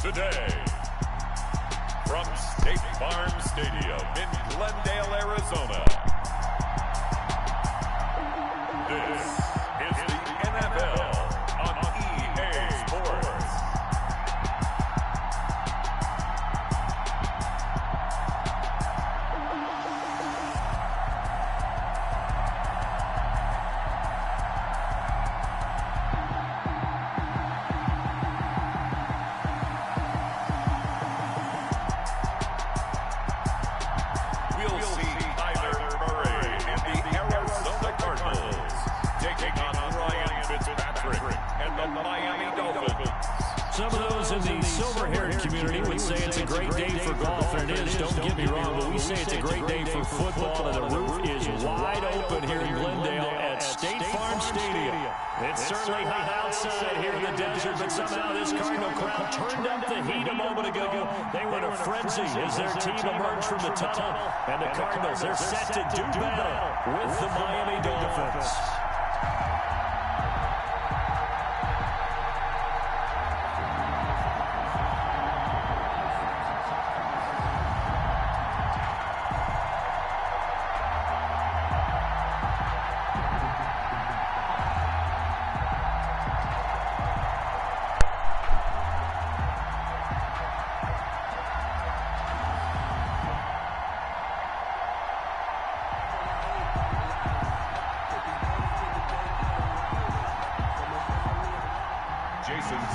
today, from State Farm Stadium in Glendale, Arizona, this is the NFL on EA Sports. We'll see Kyler Murray in the Arizona Cardinals taking on Ryan Fitzpatrick and the Miami Dolphins. Some of those in the silver-haired community would say it's a great day for golf, and it is, don't get me wrong, but we say it's a great day for football, and the roof is wide open here in Glendale at State Farm Stadium. It's certainly hot outside here in the desert, but somehow this Cardinal crowd turned up the heat a moment ago. They were in a frenzy as their team emerged from the tunnel, and the Cardinals, they're set to do battle with the Miami Dolphins.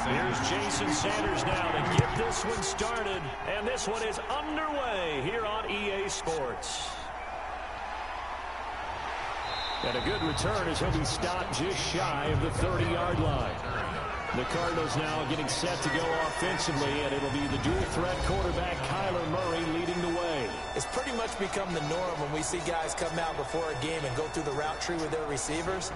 Here's Jason Sanders now to get this one started, and this one is underway here on EA Sports. And a good return as he'll be stopped just shy of the 30-yard line. The Cardinals now getting set to go offensively, and it'll be the dual-threat quarterback Kyler Murray leading the way. It's pretty much become the norm when we see guys come out before a game and go through the route tree with their receivers.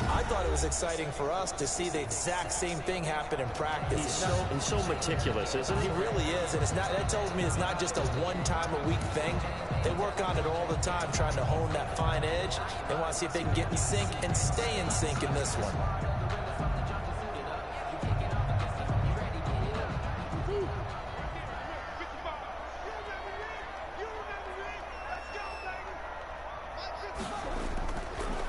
I thought it was exciting for us to see the exact same thing happen in practice. He's so meticulous, isn't he? He really is, and that tells me it's not just a one-time-a-week thing. They work on it all the time, trying to hone that fine edge. They want to see if they can get in sync and stay in sync in this one.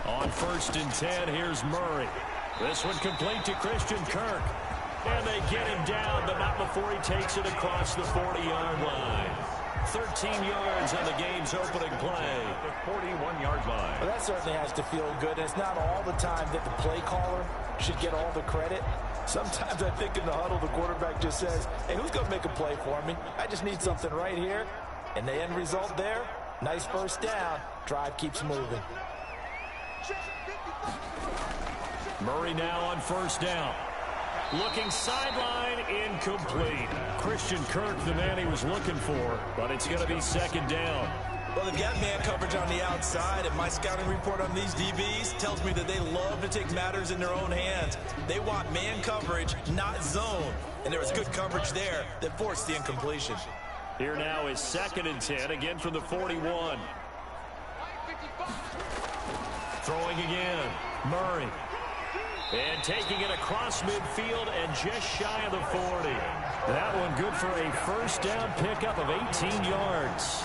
On 1st and 10, here's Murray. This one complete to Christian Kirk. And they get him down, but not before he takes it across the 40-yard line. 13 yards on the game's opening play. The 41-yard line. Well, that certainly has to feel good. And it's not all the time that the play caller should get all the credit. Sometimes I think in the huddle, the quarterback just says, hey, who's going to make a play for me? I just need something right here. And the end result there, nice first down. Drive keeps moving. Murray now on 1st down. Looking sideline, incomplete. Christian Kirk, the man he was looking for, but it's going to be 2nd down. Well, they've got man coverage on the outside, and my scouting report on these DBs tells me that they love to take matters in their own hands. They want man coverage, not zone. And there was good coverage there that forced the incompletion. Here now is 2nd and 10, again from the 41. Throwing again, Murray. And taking it across midfield and just shy of the 40. That one good for a 1st down pickup of 18 yards.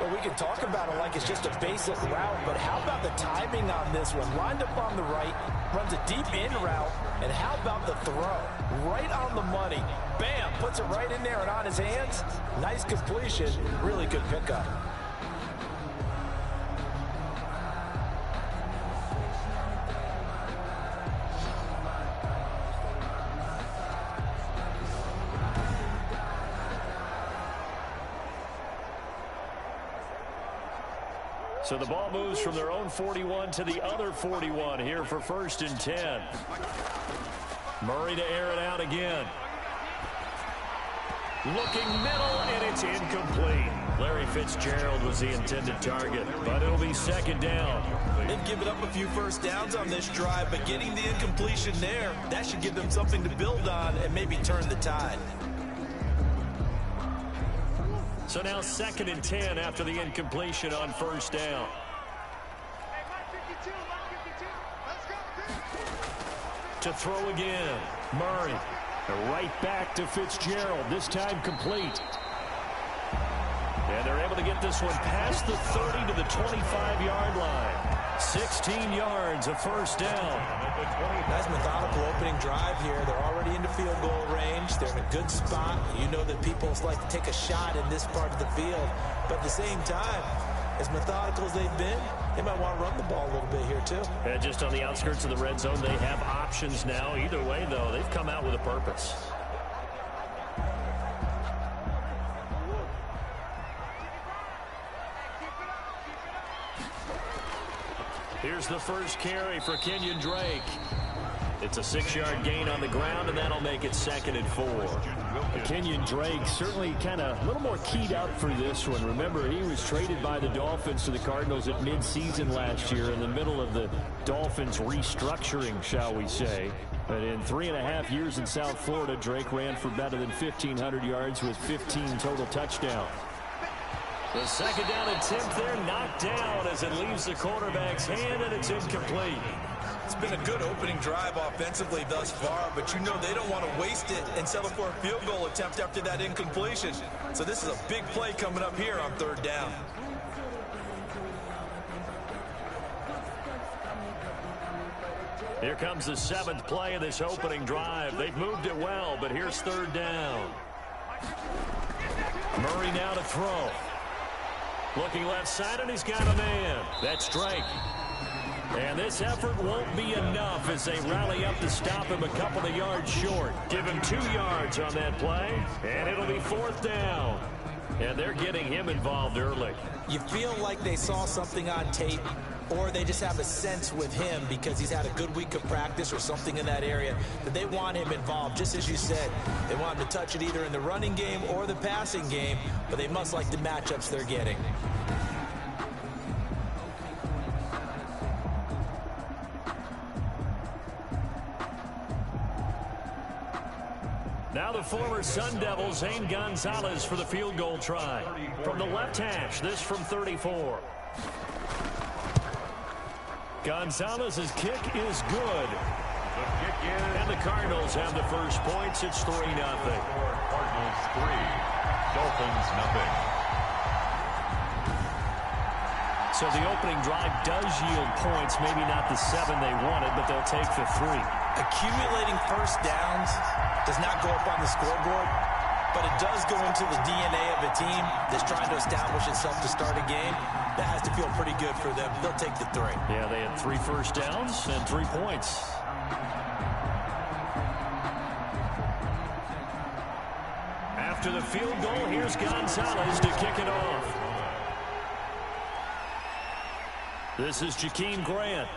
Well, we can talk about it like it's just a basic route, but how about the timing on this one? Lined up on the right, runs a deep in route, and how about the throw? Right on the money. Bam! Puts it right in there and on his hands. Nice completion. Really good pickup. So the ball moves from their own 41 to the other 41 here for 1st and 10. Murray to air it out again. Looking middle, and it's incomplete. Larry Fitzgerald was the intended target, but it'll be 2nd down. They've given up a few 1st downs on this drive, but getting the incompletion there, that should give them something to build on and maybe turn the tide. So now 2nd and 10 after the incompletion on 1st down. To throw again, Murray. Right back to Fitzgerald, this time complete. And they're able to get this one past the 30 to the 25-yard line. 16 yards, a first down. Nice methodical opening drive here. They're already into field goal range. They're in a good spot. You know that people like to take a shot in this part of the field. But at the same time, as methodical as they've been, they might want to run the ball a little bit here too. And just on the outskirts of the red zone, they have options now. Either way, though, they've come out with a purpose. Here's the first carry for Kenyon Drake. It's a 6-yard gain on the ground, and that'll make it 2nd and 4. Kenyon Drake certainly kind of a little more keyed up for this one. Remember, he was traded by the Dolphins to the Cardinals at midseason last year in the middle of the Dolphins restructuring, shall we say. But in 3.5 years in South Florida, Drake ran for better than 1,500 yards with 15 total touchdowns. The second down attempt there knocked down as it leaves the quarterback's hand, and it's incomplete. It's been a good opening drive offensively thus far, but you know they don't want to waste it and settle for a field goal attempt after that incompletion. So this is a big play coming up here on 3rd down. Here comes the 7th play of this opening drive. They've moved it well, but here's 3rd down. Murray now to throw. Looking left side, and he's got a man. That's Drake. And this effort won't be enough as they rally up to stop him a couple of yards short. Give him 2 yards on that play, and it'll be 4th down. And they're getting him involved early. You feel like they saw something on tape, or they just have a sense with him because he's had a good week of practice or something in that area that they want him involved. Just as you said, they want him to touch it either in the running game or the passing game, but they must like the matchups they're getting. Now the former Sun Devil, Zane Gonzalez, for the field goal try. From the left hash, this from 34. Gonzalez's kick is good. And the Cardinals have the first points. It's 3-0. Cardinals 3, Dolphins 0. So the opening drive does yield points, maybe not the 7 they wanted, but they'll take the 3. Accumulating first downs does not go up on the scoreboard, but it does go into the DNA of a team that's trying to establish itself to start a game. That has to feel pretty good for them. They'll take the 3. Yeah, they had 3 first downs and 3 points. After the field goal, here's Gonzalez to kick it off. This is Jakeem Grant.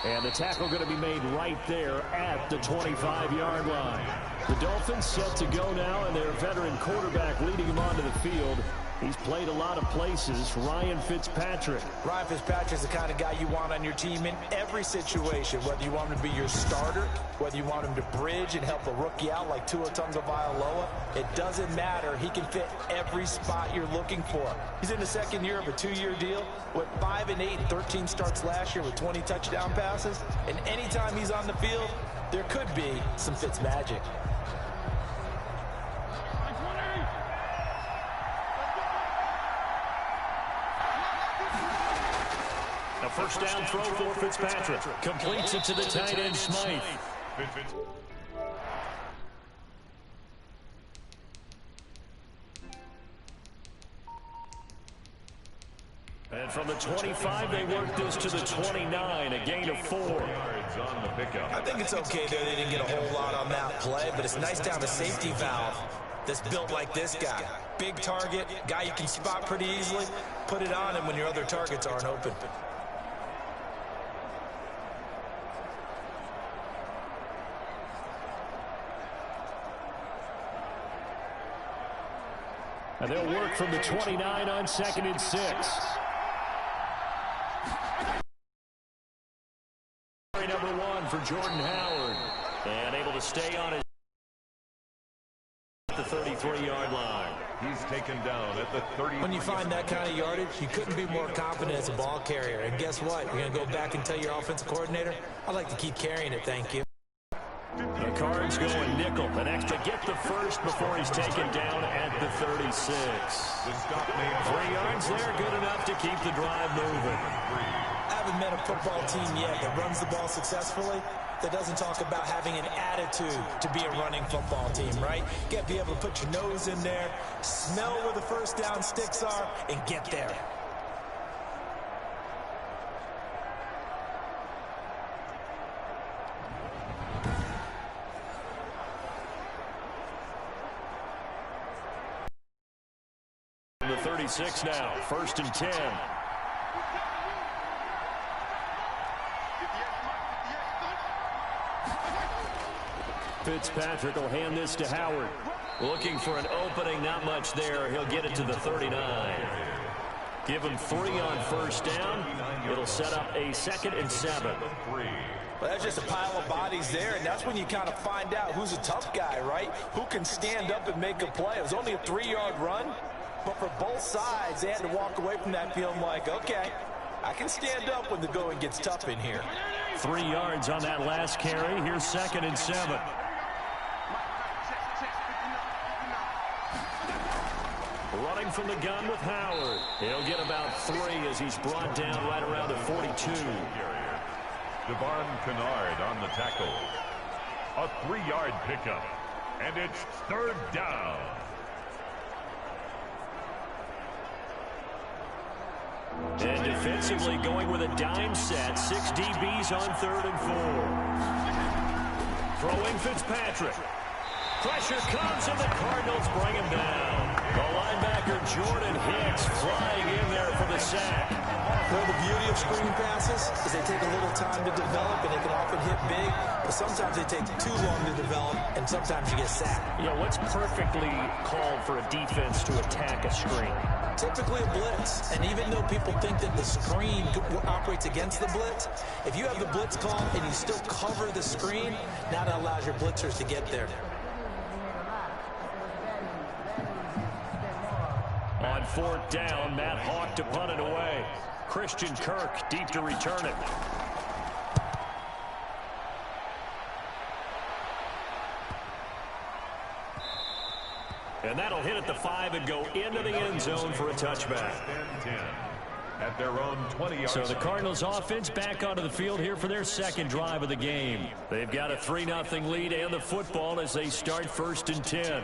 And the tackle going to be made right there at the 25-yard line. The Dolphins set to go now, and their veteran quarterback leading him onto the field. He's played a lot of places. Ryan Fitzpatrick. Ryan Fitzpatrick's the kind of guy you want on your team in every situation, whether you want him to be your starter, whether you want him to bridge and help a rookie out like Tua Tagovailoa. It doesn't matter. He can fit every spot you're looking for. He's in the 2nd year of a 2-year deal. With 5-8 and 13 starts last year with 20 touchdown passes. And anytime he's on the field, there could be some Fitz magic. A first down throw for Fitzpatrick. Completes it to the tight end, Smythe. And from the 25, they work this to the 29, a gain of 4. I think it's okay there. They didn't get a whole lot on that play, but it's nice to have a safety valve that's built like this guy. Big target, guy you can spot pretty easily. Put it on him when your other targets aren't open. And they'll work from the 29 on 2nd and 6. Number 1 for Jordan Howard. And able to stay on his at the 33-yard line. He's taken down at the 30. When you find that kind of yardage, you couldn't be more confident as a ball carrier. And guess what? You're going to go back and tell your offensive coordinator, I'd like to keep carrying it, thank you. The Cards going nickel. An extra get the first before he's taken down at the 36. 3 yards there, good enough to keep the drive moving. I haven't met a football team yet that runs the ball successfully that doesn't talk about having an attitude to be a running football team, right? You got to be able to put your nose in there, smell where the first down sticks are, and get there. The 36 now, 1st and 10. Fitzpatrick will hand this to Howard. Looking for an opening, not much there. He'll get it to the 39. Give him 3 on 1st down. It'll set up a 2nd and 7. Well, that's just a pile of bodies there, and that's when you kind of find out who's a tough guy, right? Who can stand up and make a play. It was only a 3-yard run, but for both sides, they had to walk away from that feeling like, okay, I can stand up when the going gets tough in here. 3 yards on that last carry. Here's 2nd and 7. Running from the gun with Howard. He'll get about 3 as he's brought down right around the 42. Devon Kennard on the tackle. A 3-yard pickup. And it's 3rd down. And defensively going with a dime set. 6 DBs on 3rd and 4. Throwing Fitzpatrick. Pressure comes and the Cardinals bring him down. The linebacker Jordan Hicks flying in there for the sack. Well, the beauty of screen passes is they take a little time to develop, and they can often hit big, but sometimes they take too long to develop, and sometimes you get sacked. You know, what's perfectly called for a defense to attack a screen? Typically a blitz, and even though people think that the screen operates against the blitz, if you have the blitz call and you still cover the screen, now that allows your blitzers to get there. On 4th down, Matt Hawk to punt it away. Christian Kirk deep to return it. And that'll hit at the 5 and go into the end zone for a touchback. At their own 20-yard. So the Cardinals offense back onto the field here for their 2nd drive of the game. They've got a 3-0 lead and the football as they start 1st and 10.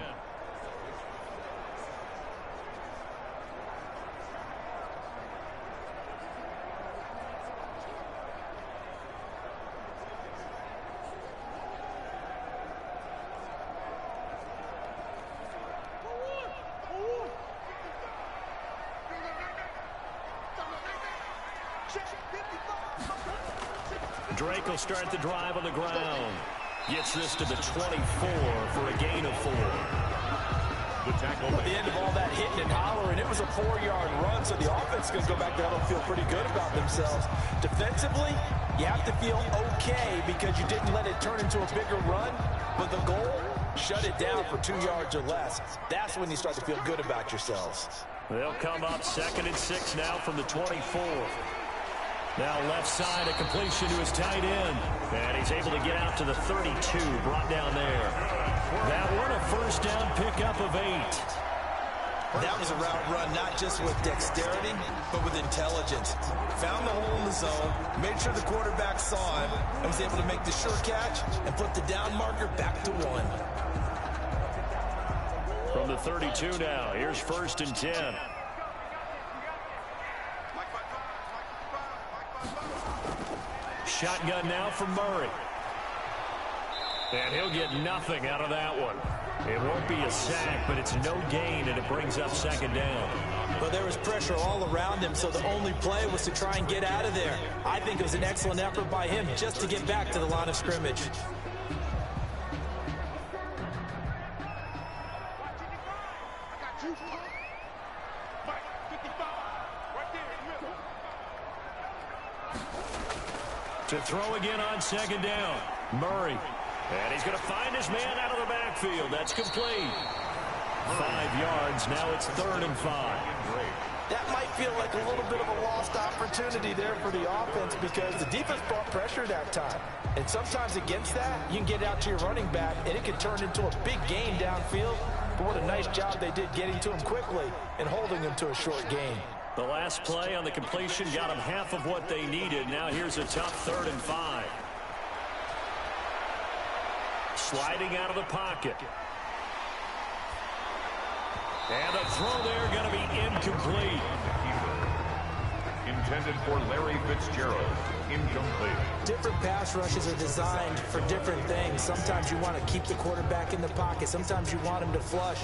Drake will start the drive on the ground. Gets this to the 24 for a gain of 4. The tackle. At the end of all that hitting and hollering, it was a 4-yard run, so the offense is going to go back there and feel pretty good about themselves. Defensively, you have to feel okay because you didn't let it turn into a bigger run, but the goal, shut it down for 2 yards or less. That's when you start to feel good about yourselves. They'll come up 2nd and 6 now from the 24. Now left side, a completion to his tight end. And he's able to get out to the 32, brought down there. That one a 1st down pickup of 8. That was a route run not just with dexterity, but with intelligence. Found the hole in the zone, made sure the quarterback saw him, and was able to make the sure catch and put the down marker back to 1. From the 32 now, here's 1st and 10. Shotgun now from Murray. And he'll get nothing out of that one. It won't be a sack, but it's no gain, and it brings up 2nd down. But there was pressure all around him, so the only play was to try and get out of there. I think it was an excellent effort by him just to get back to the line of scrimmage. To throw again on 2nd down. Murray. And he's going to find his man out of the backfield. That's complete. 5 yards. Now it's 3rd and 5. That might feel like a little bit of a lost opportunity there for the offense because the defense brought pressure that time. And sometimes against that, you can get out to your running back, and it can turn into a big gain downfield. But what a nice job they did getting to him quickly and holding him to a short gain. The last play on the completion got them half of what they needed. Now here's a tough 3rd and 5. Sliding out of the pocket. And the throw there going to be incomplete. Intended for Larry Fitzgerald. Incomplete. Different pass rushes are designed for different things. Sometimes you want to keep the quarterback in the pocket. Sometimes you want him to flush.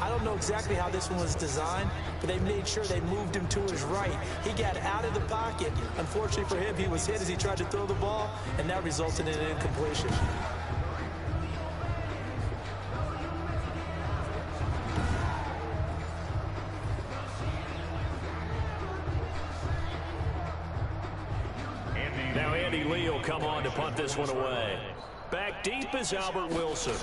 I don't know exactly how this one was designed, but they made sure they moved him to his right. He got out of the pocket. Unfortunately for him, he was hit as he tried to throw the ball, and that resulted in an incompletion. Now Andy Lee will come on to punt this one away. Back deep is Albert Wilson.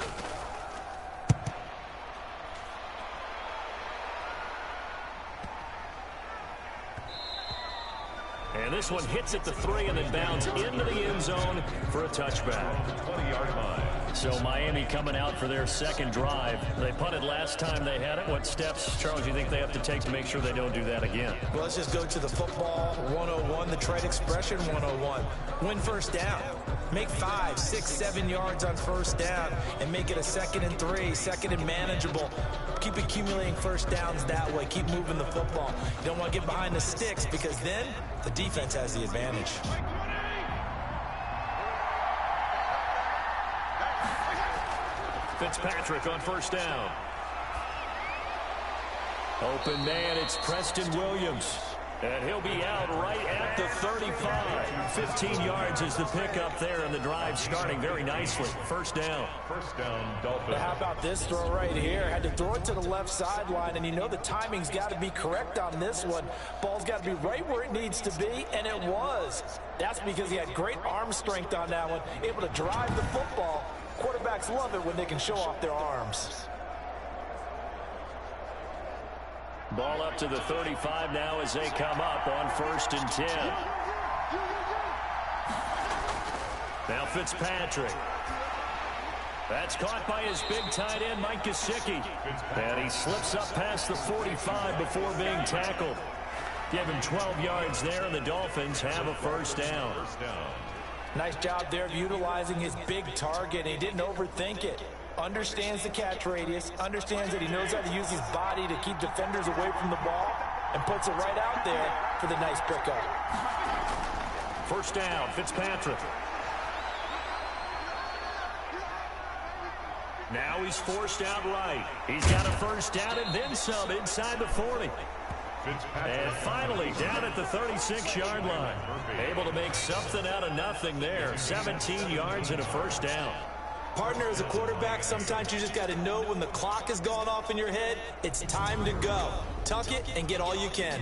And this one hits at the 3 and then bounds into the end zone for a touchback. 20-yard line. So Miami coming out for their second drive. They punted last time they had it. What steps, Charles, you think they have to take to make sure they don't do that again? Well, let's just go to the football 101, the trade expression 101. Win first down. Make 5, 6, 7 yards on first down and make it a 2nd and 3, 2nd and manageable. Keep accumulating first downs that way. Keep moving the football. You don't want to get behind the sticks because then the defense has the advantage. Fitzpatrick on first down. Open man, it's Preston Williams. And he'll be out right at the 35. 15 yards is the pickup there, and the drive starting very nicely. First down. First down, Dolphins. How about this throw right here? Had to throw it to the left sideline, and you know the timing's got to be correct on this one. Ball's got to be right where it needs to be, and it was. That's because he had great arm strength on that one, able to drive the football. Quarterbacks love it when they can show off their arms. Ball up to the 35 now as they come up on 1st and 10. Now Fitzpatrick. That's caught by his big tight end, Mike Gesicki. And he slips up past the 45 before being tackled. Give him 12 yards there, and the Dolphins have a first down. Nice job there of utilizing his big target. He didn't overthink it. Understands the catch radius, understands that he knows how to use his body to keep defenders away from the ball, and puts it right out there for the nice pickup. First down, Fitzpatrick. Now he's forced out right. He's got a first down and then some inside the 40. And finally down at the 36-yard line. Able to make something out of nothing there. 17 yards and a first down. Partner, as a quarterback, sometimes you just got to know when the clock has gone off in your head, it's time to go. Tuck it and get all you can.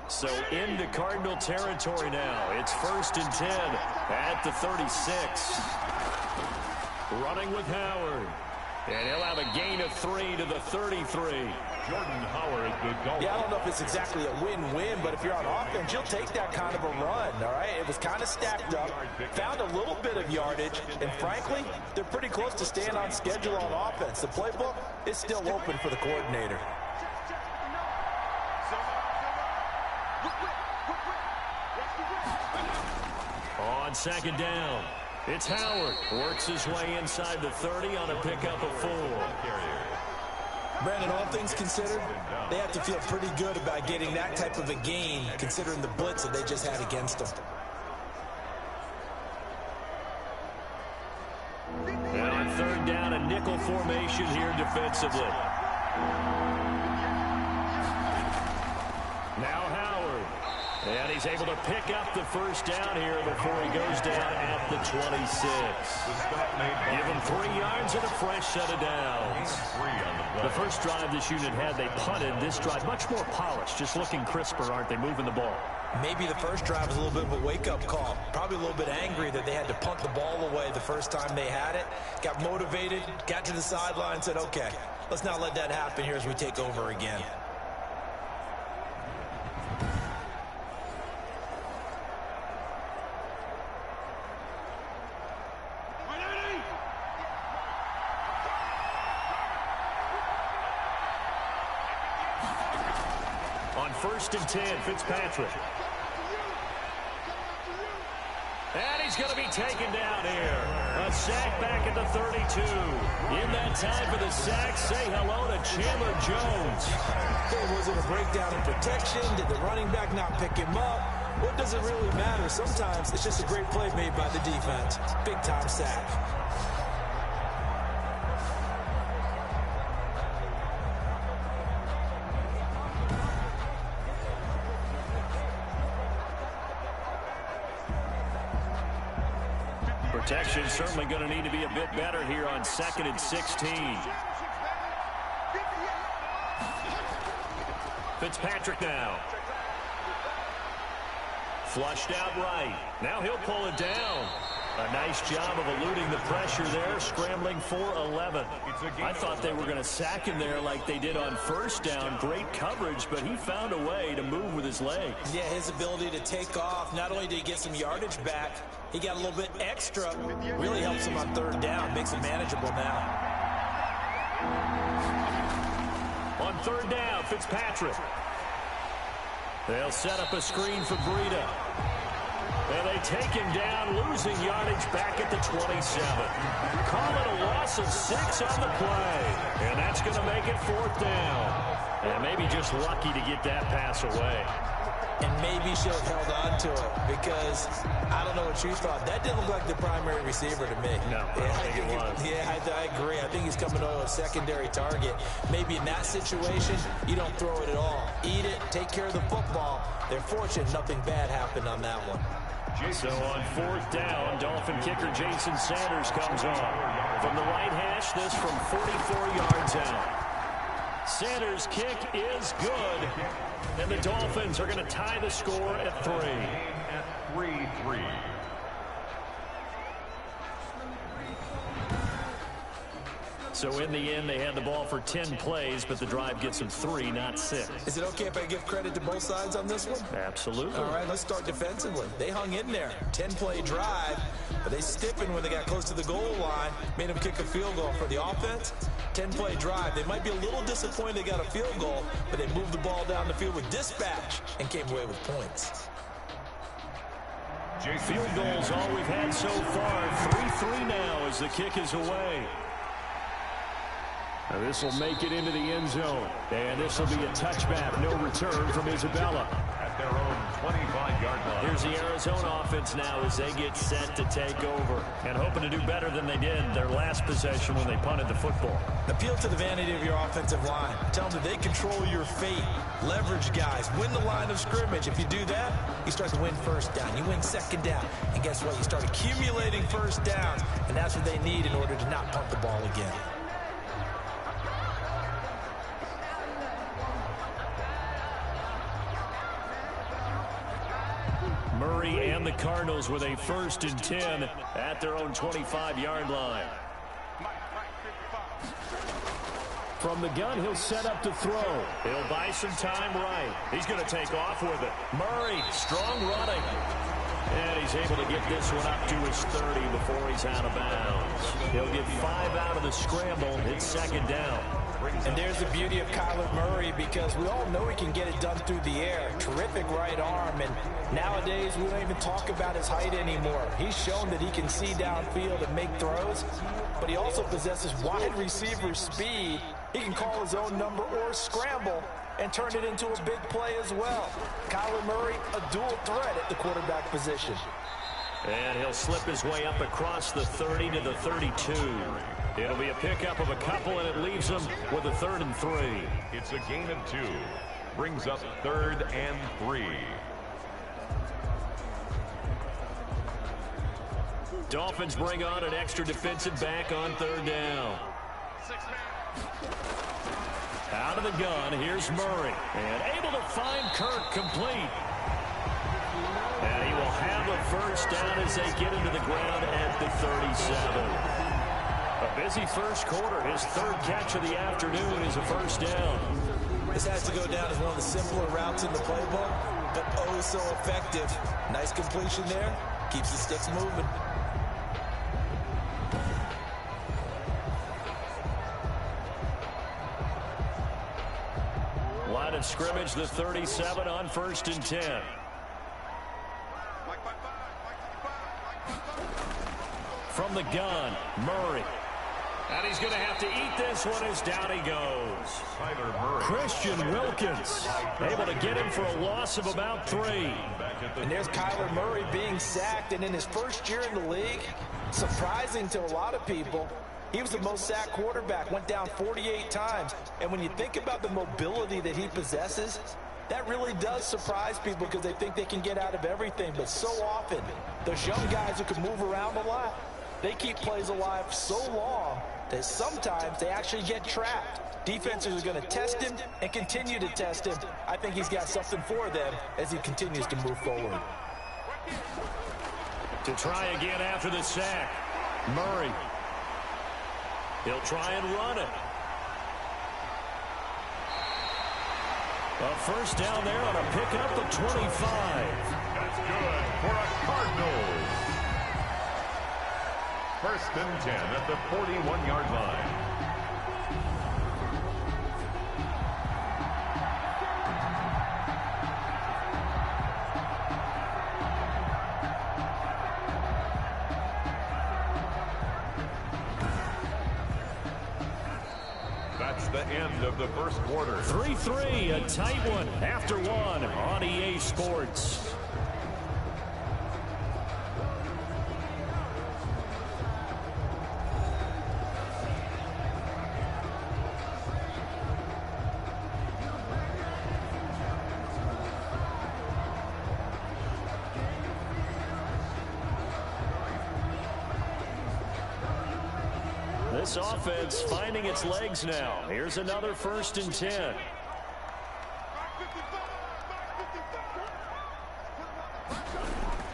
So into Cardinal territory now. It's 1st and 10 at the 36. Running with Howard. And he'll have a gain of 3 to the 33. Jordan Howard, the Dolphins. Yeah, I don't know if it's exactly a win-win, but if you're on offense, you'll take that kind of a run, all right? It was kind of stacked up, found a little bit of yardage, and frankly, they're pretty close to staying on schedule on offense. The playbook is still open for the coordinator. On 2nd down, it's Howard. Works his way inside the 30 on a pickup of 4. Brandon, all things considered, they have to feel pretty good about getting that type of a gain, considering the blitz that they just had against them. Now on 3rd down, a nickel formation here defensively. Now Howard. And he's able to pick up the first down here before he goes down at the 26. Give him 3 yards and a fresh set of downs. The first drive this unit had, they punted. This drive, much more polished, just looking crisper, aren't they, moving the ball? Maybe the first drive was a little bit of a wake-up call. Probably a little bit angry that they had to punt the ball away the first time they had it. Got motivated, got to the sideline, said, okay, let's not let that happen here as we take over again. On 1st and 10, Fitzpatrick. And he's going to be taken down here. A sack back at the 32. In that time for the sack, say hello to Chandler Jones. Hey, was it a breakdown in protection? Did the running back not pick him up? What does it really matter? Sometimes it's just a great play made by the defense. Big-time sack. Protection certainly going to need to be a bit better here on 2nd and 16. Fitzpatrick now. Flushed out right. Now he'll pull it down. A nice job of eluding the pressure there, scrambling for 11. I thought they were going to sack him there like they did on 1st down. Great coverage, but he found a way to move with his legs. Yeah, his ability to take off, not only did he get some yardage back, he got a little bit extra. Really helps him on 3rd down, makes it manageable now. On 3rd down, Fitzpatrick. They'll set up a screen for Breida. And they take him down, losing yardage back at the 27. Call it a loss of 6 on the play. And that's going to make it 4th down. And maybe just lucky to get that pass away. And maybe should have held on to it because I don't know what you thought. That didn't look like the primary receiver to me. No, I don't think it was. Yeah, I agree. I think he's coming to a secondary target. Maybe in that situation, you don't throw it at all. Eat it, take care of the football. They're fortunate nothing bad happened on that one. So on 4th down, Dolphin kicker Jason Sanders comes on. From the right hash, this from 44 yards out. Sanders' kick is good. And the Dolphins are going to tie the score at 3. At 3-3. So in the end, they had the ball for 10 plays, but the drive gets them 3, not 6. Is it okay if I give credit to both sides on this one? Absolutely. All right, let's start defensively. They hung in there. 10-play drive, but they stiffened when they got close to the goal line, made them kick a field goal. For the offense, 10-play drive. They might be a little disappointed they got a field goal, but they moved the ball down the field with dispatch and came away with points. Field goals all we've had so far. 3-3 now as the kick is away. Now this will make it into the end zone. And this will be a touchback. No return from Isabella. At their own 25-yard line. Here's the Arizona offense now as they get set to take over. And hoping to do better than they did their last possession when they punted the football. Appeal to the vanity of your offensive line. Tell them that they control your fate. Leverage guys. Win the line of scrimmage. If you do that, you start to win 1st down. You win 2nd down. And guess what? You start accumulating 1st downs. And that's what they need in order to not punt the ball again. Murray and the Cardinals with a 1st and 10 at their own 25-yard line. From the gun, he'll set up to throw. He'll buy some time right. He's going to take off with it. Murray, strong running. And he's able to get this one up to his 30 before he's out of bounds. He'll get 5 out of the scramble. It's 2nd down. And there's the beauty of Kyler Murray because we all know he can get it done through the air. Terrific right arm. And nowadays, we don't even talk about his height anymore. He's shown that he can see downfield and make throws. But he also possesses wide receiver speed. He can call his own number or scramble and turn it into a big play as well. Kyler Murray, a dual threat at the quarterback position. And he'll slip his way up across the 30 to the 32. It'll be a pickup of a couple, and it leaves them with a 3rd and 3. It's a gain of 2. Brings up 3rd and 3. Dolphins bring on an extra defensive back on third down. Out of the gun, here's Murray. And able to find Kirk complete. And he will have a first down as they get into the ground at the 37. A busy first quarter. His third catch of the afternoon is a first down. This has to go down as one of the simpler routes in the playbook, but oh so effective. Nice completion there. Keeps the sticks moving. Line of scrimmage, the 37 on 1st and 10. From the gun, Murray. And he's going to have to eat this one as down he goes. Christian Wilkins able to get him for a loss of about 3. And there's Kyler Murray being sacked, and in his first year in the league, surprising to a lot of people, he was the most sacked quarterback, went down 48 times. And when you think about the mobility that he possesses, that really does surprise people because they think they can get out of everything. But so often, those young guys who can move around a lot, they keep plays alive so long that sometimes they actually get trapped. Defenses are going to test him and continue to test him. I think he's got something for them as he continues to move forward. To try again after the sack, Murray. He'll try and run it. A first down there on a pickup of 25. That's good for a Cardinals. 1st and 10 at the 41-yard line. That's the end of the first quarter. 3-3, a tight one after one on EA Sports. This offense finding its legs now. Here's another 1st and 10.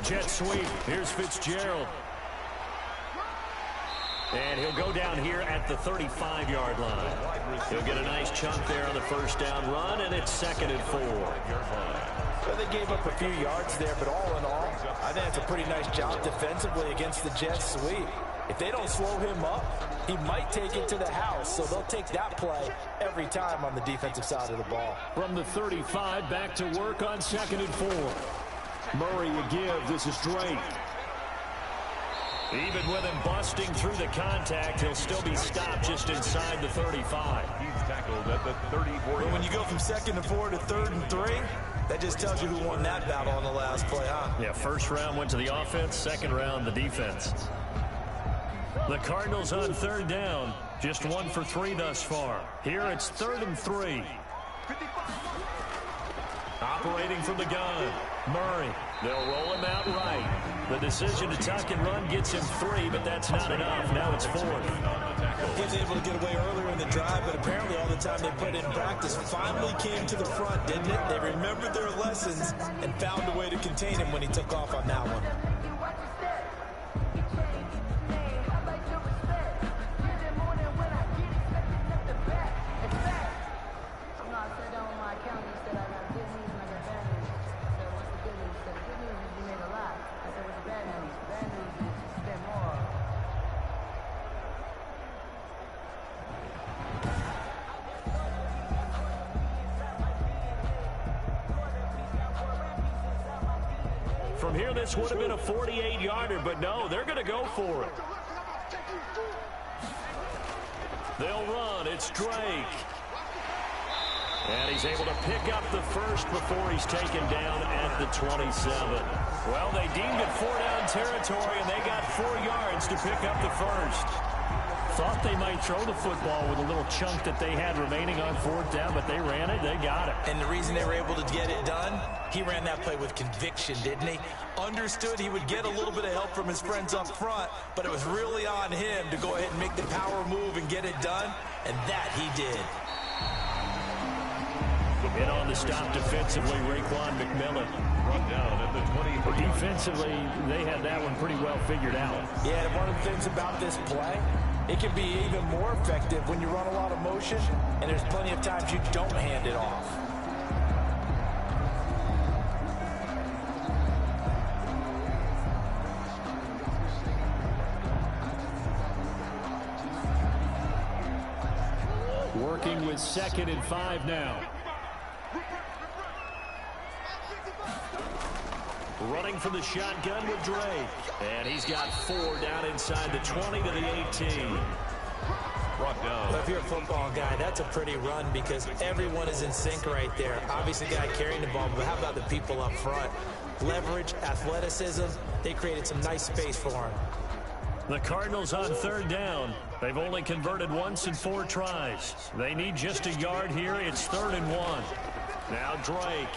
Jet sweep. Here's Fitzgerald. And he'll go down here at the 35-yard line. He'll get a nice chunk there on the first down run, and it's 2nd and 4. Well, they gave up a few yards there, but all in all, I think it's a pretty nice job defensively against the jet sweep. If they don't slow him up, he might take it to the house, so they'll take that play every time on the defensive side of the ball. From the 35, back to work on 2nd and 4. Murray a give. This is Drake. Even with him busting through the contact, he'll still be stopped just inside the 35. He's tackled at the 34. But when you go from 2nd and 4 to 3rd and 3, that just tells you who won that battle on the last play, huh? Yeah, first round went to the offense, second round the defense. The Cardinals on 3rd down, just 1 for 3 thus far. Here it's 3rd and 3. Operating from the gun, Murray. They'll roll him out right. The decision to tuck and run gets him 3, but that's not enough. Now it's 4th. He was able to get away earlier in the drive, but apparently all the time they put in practice finally came to the front, didn't it? They remembered their lessons and found a way to contain him when he took off on that one. From here, this would have been a 48-yarder, but no, they're going to go for it. They'll run. It's Drake. And he's able to pick up the first before he's taken down at the 27. Well, they deemed it 4-down territory, and they got 4 yards to pick up the first. Thought they might throw the football with a little chunk that they had remaining on fourth down, but they ran it. They got it. And the reason they were able to get it done, he ran that play with conviction, didn't he? Understood he would get a little bit of help from his friends up front, but it was really on him to go ahead and make the power move and get it done, and that he did. In on the stop defensively, Raekwon McMillan. Run down at the 20. Defensively, they had that one pretty well figured out. Yeah, one of the things about this play, it can be even more effective when you run a lot of motion, and there's plenty of times you don't hand it off. Working with 2nd and 5 now. Running from the shotgun with Drake. And he's got 4 down inside the 20 to the 18. Brought down. Well, if you're a football guy, that's a pretty run because everyone is in sync right there. Obviously, the guy carrying the ball, but how about the people up front? Leverage, athleticism, they created some nice space for him. The Cardinals on 3rd down. They've only converted once in 4 tries. They need just a yard here. It's 3rd and 1. Now Drake.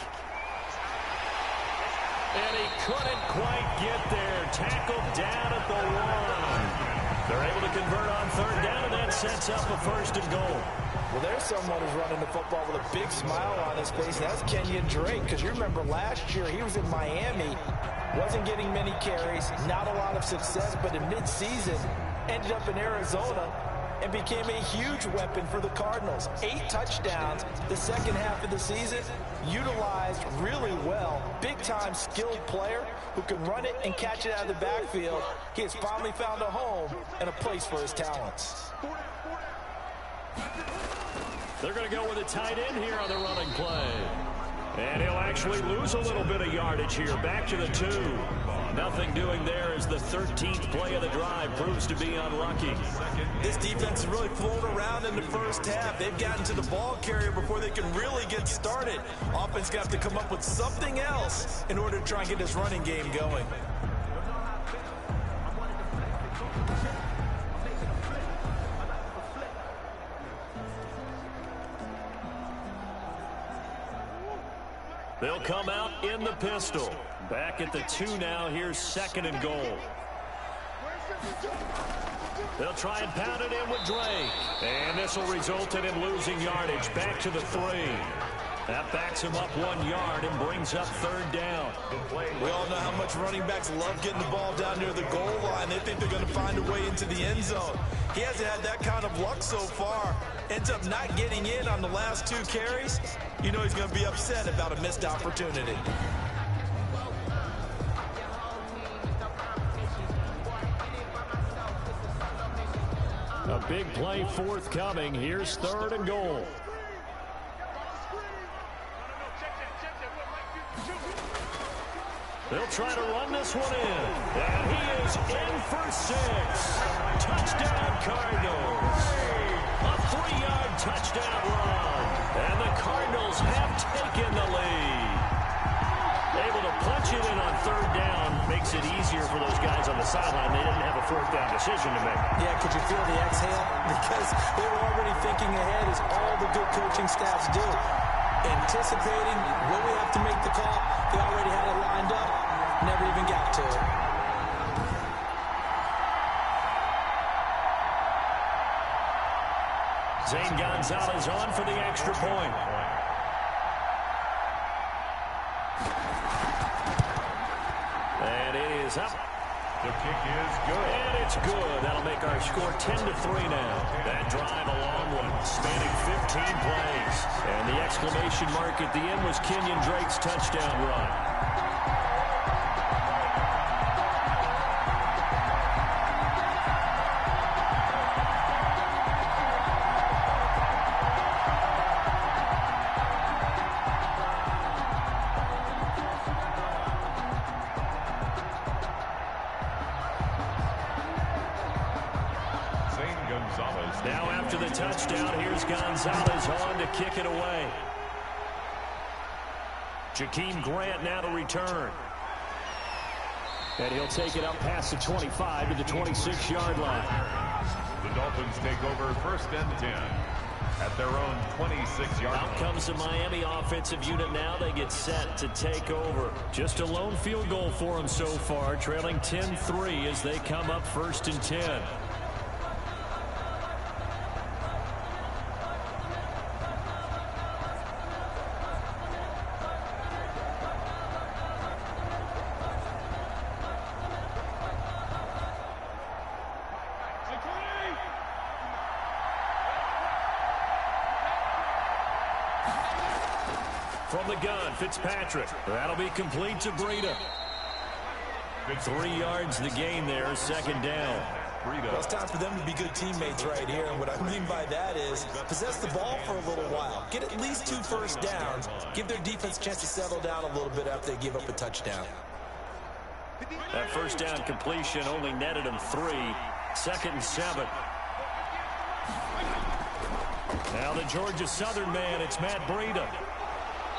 And he couldn't quite get there. Tackled down at the 1. They're able to convert on 3rd down, and that sets up a 1st and goal. Well, there's someone who's running the football with a big smile on his face. That's Kenyon Drake, because you remember last year he was in Miami, wasn't getting many carries, not a lot of success, but in mid-season ended up in Arizona and became a huge weapon for the Cardinals. 8 touchdowns the second half of the season, utilized really well. Big-time skilled player who can run it and catch it out of the backfield. He has finally found a home and a place for his talents. They're going to go with a tight end here on the running play. And he'll actually lose a little bit of yardage here. Back to the 2. Nothing doing there as the 13th play of the drive proves to be unlucky. This defense has really flown around in the first half. They've gotten to the ball carrier before they can really get started. Offense going to have to come up with something else in order to try and get this running game going. They'll come out in the pistol. Back at the 2 now. Here's 2nd and goal. They'll try and pound it in with Drake. And this will result in him losing yardage. Back to the 3. That backs him up 1 yard and brings up 3rd down. We all know how much running backs love getting the ball down near the goal line. They think they're going to find a way into the end zone. He hasn't had that kind of luck so far. Ends up not getting in on the last 2 carries. You know he's going to be upset about a missed opportunity. A big play forthcoming. Here's 3rd and goal. They'll try to run this one in. And he is in for 6. Touchdown, Cardinals. A 3-yard touchdown run. And the Cardinals have taken the lead. Able to punch it in on 3rd down makes it easier for those guys on the sideline. They didn't have a 4th down decision to make. Yeah, could you feel the exhale? Because they were already thinking ahead, as all the good coaching staffs do. Anticipating, will we have to make the call? They already had it lined up. Never even got to it. Zane Gonzalez on for the extra point. And it is up. The kick is good. And it's good. That'll make our score 10-3 now. That drive, a long one, spanning 15 plays. And the exclamation mark at the end was Kenyon Drake's touchdown run. Now after the touchdown, here's Gonzalez on to kick it away. Jakeem Grant now to return. And he'll take it up past the 25 to the 26-yard line. The Dolphins take over 1st and 10 at their own 26-yard line. Out comes the Miami offensive unit now. They get set to take over. Just a lone field goal for them so far, trailing 10-3 as they come up 1st and 10. From the gun, Fitzpatrick. That'll be complete to Breida. 3 yards the gain there, 2nd down. Well, it's time for them to be good teammates right here. And what I mean by that is possess the ball for a little while. Get at least 2 first downs. Give their defense a chance to settle down a little bit after they give up a touchdown. That 1st down completion only netted him 3. 2nd and 7. Now the Georgia Southern man, it's Matt Breida.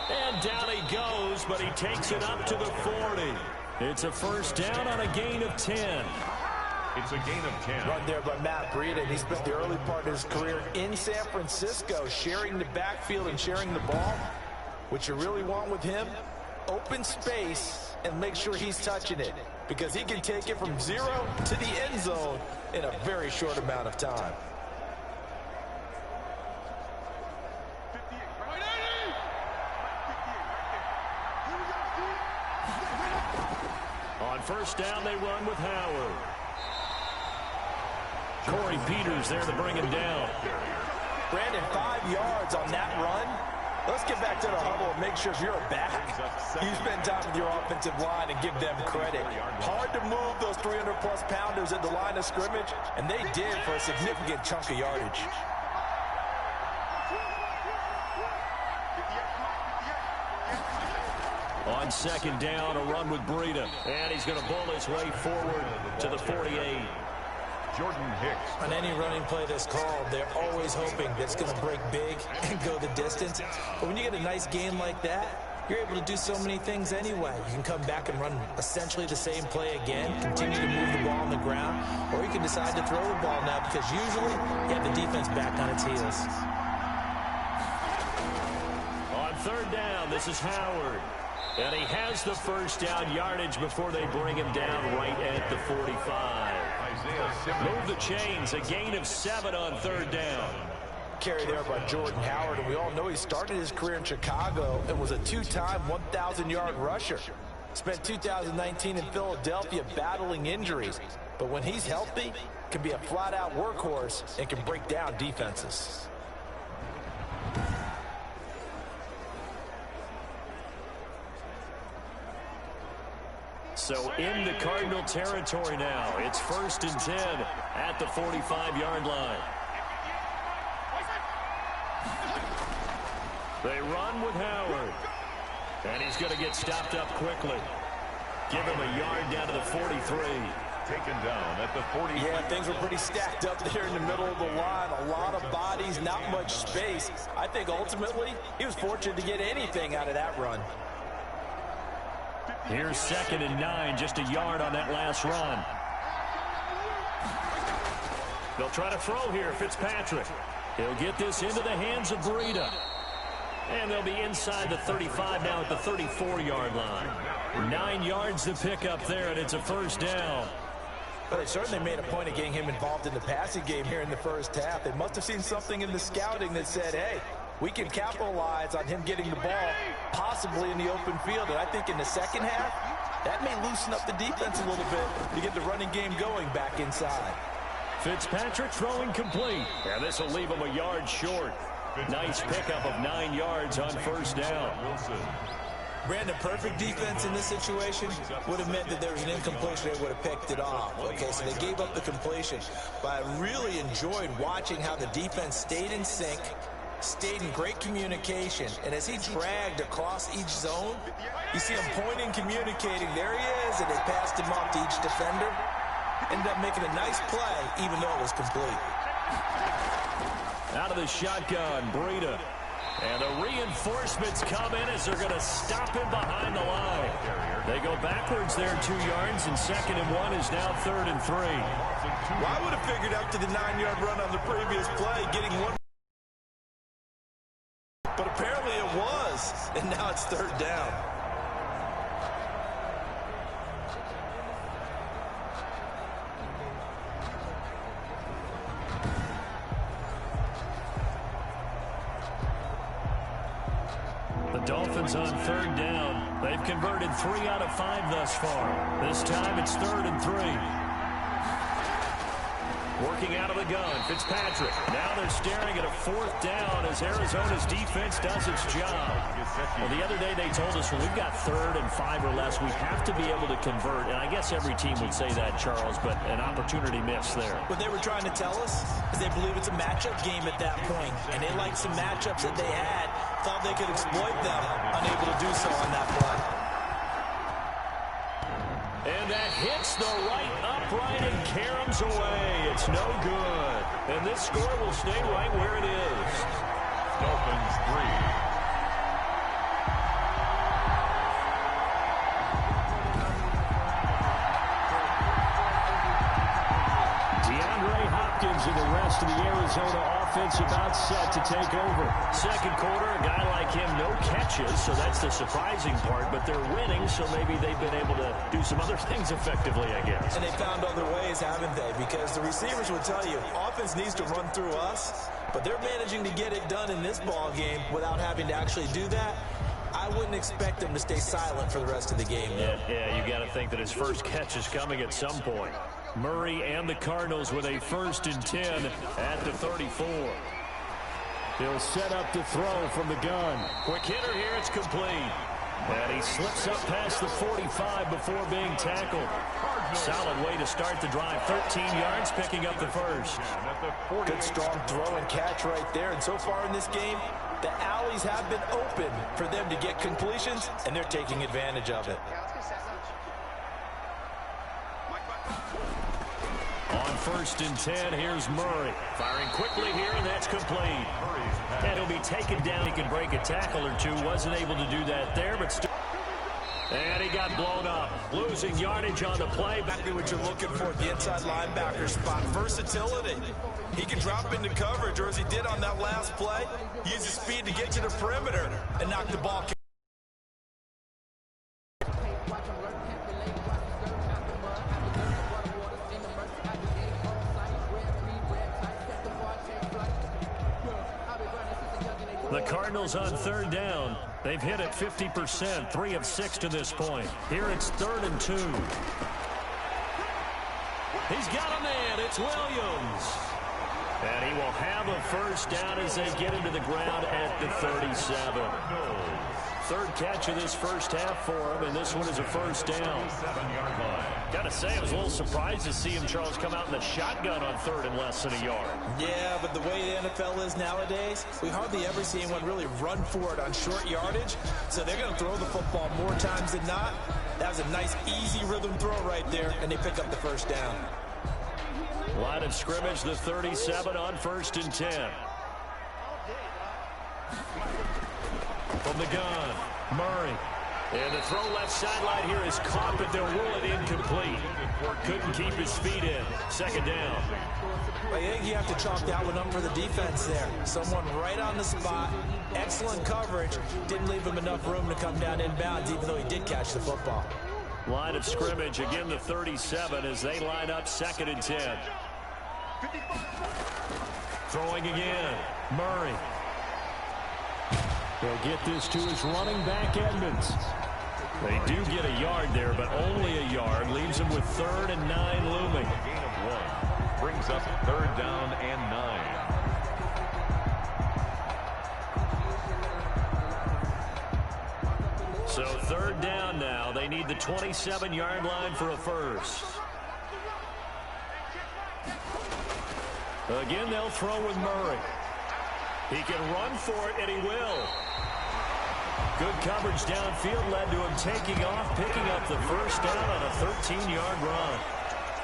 And down he goes, but he takes it up to the 40. It's a 1st down on a gain of 10. It's a gain of 10. Run there by Matt Breida, and he spent the early part of his career in San Francisco sharing the backfield and sharing the ball. What you really want with him, open space and make sure he's touching it, because he can take it from 0 to the end zone in a very short amount of time. On 1st down, they run with Howard. Corey Peters there to bring him down. Brandon, 5 yards on that run. Let's get back to the huddle and make sure if you're a back, you spend time with your offensive line and give them credit. Hard to move those 300-plus pounders at the line of scrimmage, and they did for a significant chunk of yardage. On 2nd down, a run with Breida. And he's going to bull his way forward to the 48. Jordan Hicks. On any running play that's called, they're always hoping that it's going to break big and go the distance. But when you get a nice game like that, you're able to do so many things anyway. You can come back and run essentially the same play again, continue to move the ball on the ground, or you can decide to throw the ball now because usually you have the defense back on its heels. On 3rd down, this is Howard. And he has the 1st down yardage before they bring him down right at the 45. Move the chains, a gain of 7 on 3rd down. Carry there by Jordan Howard, and we all know he started his career in Chicago and was a 2-time 1,000-yard rusher. Spent 2019 in Philadelphia battling injuries, but when he's healthy, can be a flat-out workhorse and can break down defenses. So in the Cardinal territory now, it's 1st and 10 at the 45-yard line. They run with Howard. And he's going to get stopped up quickly. Give him a yard down to the 43. Taken down at the 40. Yeah, things were pretty stacked up there in the middle of the line. A lot of bodies, not much space. I think ultimately he was fortunate to get anything out of that run. Here's 2nd and 9, just a yard on that last run. They'll try to throw here, Fitzpatrick. He'll get this into the hands of Breida. And they'll be inside the 35 now at the 34-yard line. 9 yards to pick up there, and it's a 1st down. But they certainly made a point of getting him involved in the passing game here in the 1st half. They must have seen something in the scouting that said, hey, we can capitalize on him getting the ball possibly in the open field. And I think in the 2nd half, that may loosen up the defense a little bit to get the running game going back inside. Fitzpatrick throwing complete. And this will leave him a yard short. Nice pickup of 9 yards on 1st down. Brandon, perfect defense in this situation would have meant that there was an incompletion. They would have picked it off. Okay, so they gave up the completion. But I really enjoyed watching how the defense stayed in sync, stayed in great communication, and as he dragged across each zone, you see him pointing, communicating. There he is, and they passed him off to each defender. Ended up making a nice play, even though it was complete. Out of the shotgun, Breida. And the reinforcements come in as they're going to stop him behind the line. They go backwards there 2 yards, and 2nd and 1 is now 3rd and 3. Well, I would have figured after the 9-yard run on the previous play, getting one. But apparently it was, and now it's 3rd down. The Dolphins on 3rd down. They've converted 3 out of 5 thus far. This time it's 3rd and 3. Working out of the gun, Fitzpatrick. Now they're staring at a 4th down as Arizona's defense does its job. Well, the other day they told us when we've got 3rd and 5 or less, we have to be able to convert. And I guess every team would say that, Charles, but an opportunity missed there. What they were trying to tell us is they believe it's a matchup game at that point. And they liked some matchups that they had, thought they could exploit them, unable to do so on that play. And that hits the right upright and caroms away. It's no good. And this score will stay right where it is. Dolphins 3. DeAndre Hopkins and the rest of the Arizona offense about set to take over. 2nd quarter, a guy like him, no catches, so that's the surprising part, but they're winning, so maybe they've been able to do some other things effectively, I guess. And they found other ways, haven't they? Because the receivers would tell you, offense needs to run through us, but they're managing to get it done in this ball game without having to actually do that. I wouldn't expect them to stay silent for the rest of the game, though. Yeah, you got to think that his first catch is coming at some point. Murray and the Cardinals with a 1st and 10 at the 34. He'll set up to throw from the gun. Quick hitter here, it's complete. And he slips up past the 45 before being tackled. Solid way to start the drive. 13 yards, picking up the 1st. Good strong throw and catch right there. And so far in this game, the alleys have been open for them to get completions, and they're taking advantage of it. On 1st and 10, here's Murray. Firing quickly here, and that's complete. And he'll be taken down. He can break a tackle or two. Wasn't able to do that there, but still. And he got blown up. Losing yardage on the play. Exactly what you're looking for, the inside linebacker spot. Versatility. He can drop into coverage, or as he did on that last play, use his speed to get to the perimeter and knock the ball. The Cardinals on 3rd down. They've hit it 50%, 3 of 6 to this point. Here it's 3rd and 2. He's got a man. It's Williams. And he will have a 1st down as they get into the ground at the 37. 3rd catch of this first half for him, and this one is a 1st down. Gotta say, I was a little surprised to see him, Charles, come out in the shotgun on 3rd and less than a yard. Yeah, but the way the NFL is nowadays, we hardly ever see anyone really run for it on short yardage. So they're going to throw the football more times than not. That was a nice, easy rhythm throw right there, and they pick up the 1st down. Line of scrimmage, the 37 on 1st and 10. From the gun, Murray. And the throw left sideline here is caught, but they'll rule it incomplete. Couldn't keep his feet in. 2nd down. I think you have to chalk that one up for the defense there. Someone right on the spot. Excellent coverage. Didn't leave him enough room to come down inbounds, even though he did catch the football. Line of scrimmage, again the 37 as they line up 2nd and 10. Throwing again, Murray. They'll get this to his running back, Edmonds. They do get a yard there, but only a yard. Leaves them with 3rd and 9 looming. Gain of 1 brings up 3rd down and 9. So 3rd down now. They need the 27-yard line for a 1st. Again, they'll throw with Murray. He can run for it, and he will. Good coverage downfield led to him taking off, picking up the 1st down on a 13-yard run.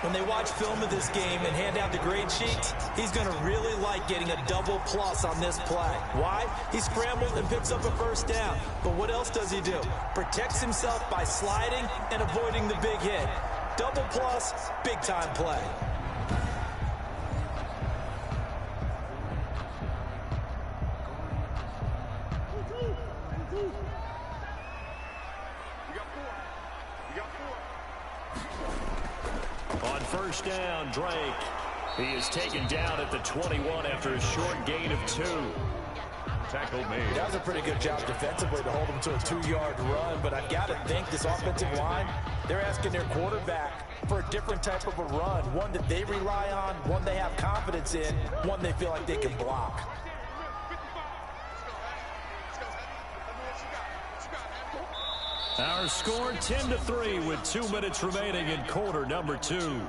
When they watch film of this game and hand out the grade sheets, he's going to really like getting a double plus on this play. Why? He scrambles and picks up a first down. But what else does he do? Protects himself by sliding and avoiding the big hit. Double plus, big time play. On first down, Drake. He is taken down at the 21 after a short gain of 2. Tackle made. That was a pretty good job defensively to hold him to a 2-yard run, but I've got to think this offensive line, they're asking their quarterback for a different type of a run, one that they rely on, one they have confidence in, one they feel like they can block. Our score 10-3 with 2 minutes remaining in quarter number 2.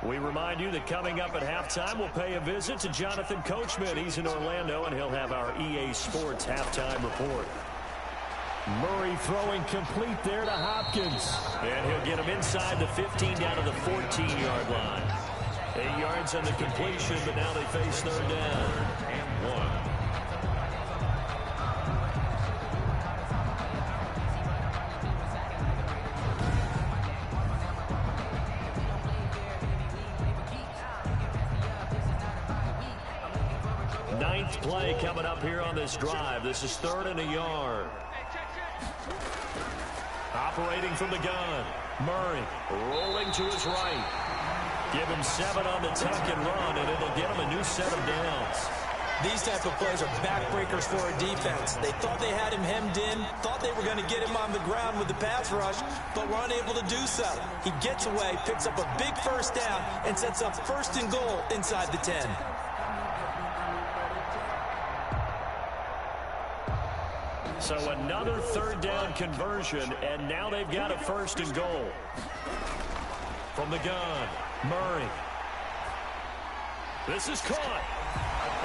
We remind you that coming up at halftime, we'll pay a visit to Jonathan Coachman. He's in Orlando, and he'll have our EA Sports halftime report. Murray throwing complete there to Hopkins. And he'll get him inside the 15 down to the 14-yard line. 8 yards on the completion, but now they face third down. And 1. Ninth play coming up here on this drive. This is 3rd and a yard. Operating from the gun. Murray rolling to his right. Give him 7 on the tuck and run, and it'll get him a new set of downs. These type of plays are backbreakers for a defense. They thought they had him hemmed in, thought they were going to get him on the ground with the pass rush, but were unable to do so. He gets away, picks up a big first down, and sets up 1st and goal inside the 10. So another 3rd down conversion, and now they've got a 1st and goal. From the gun, Murray. This is caught.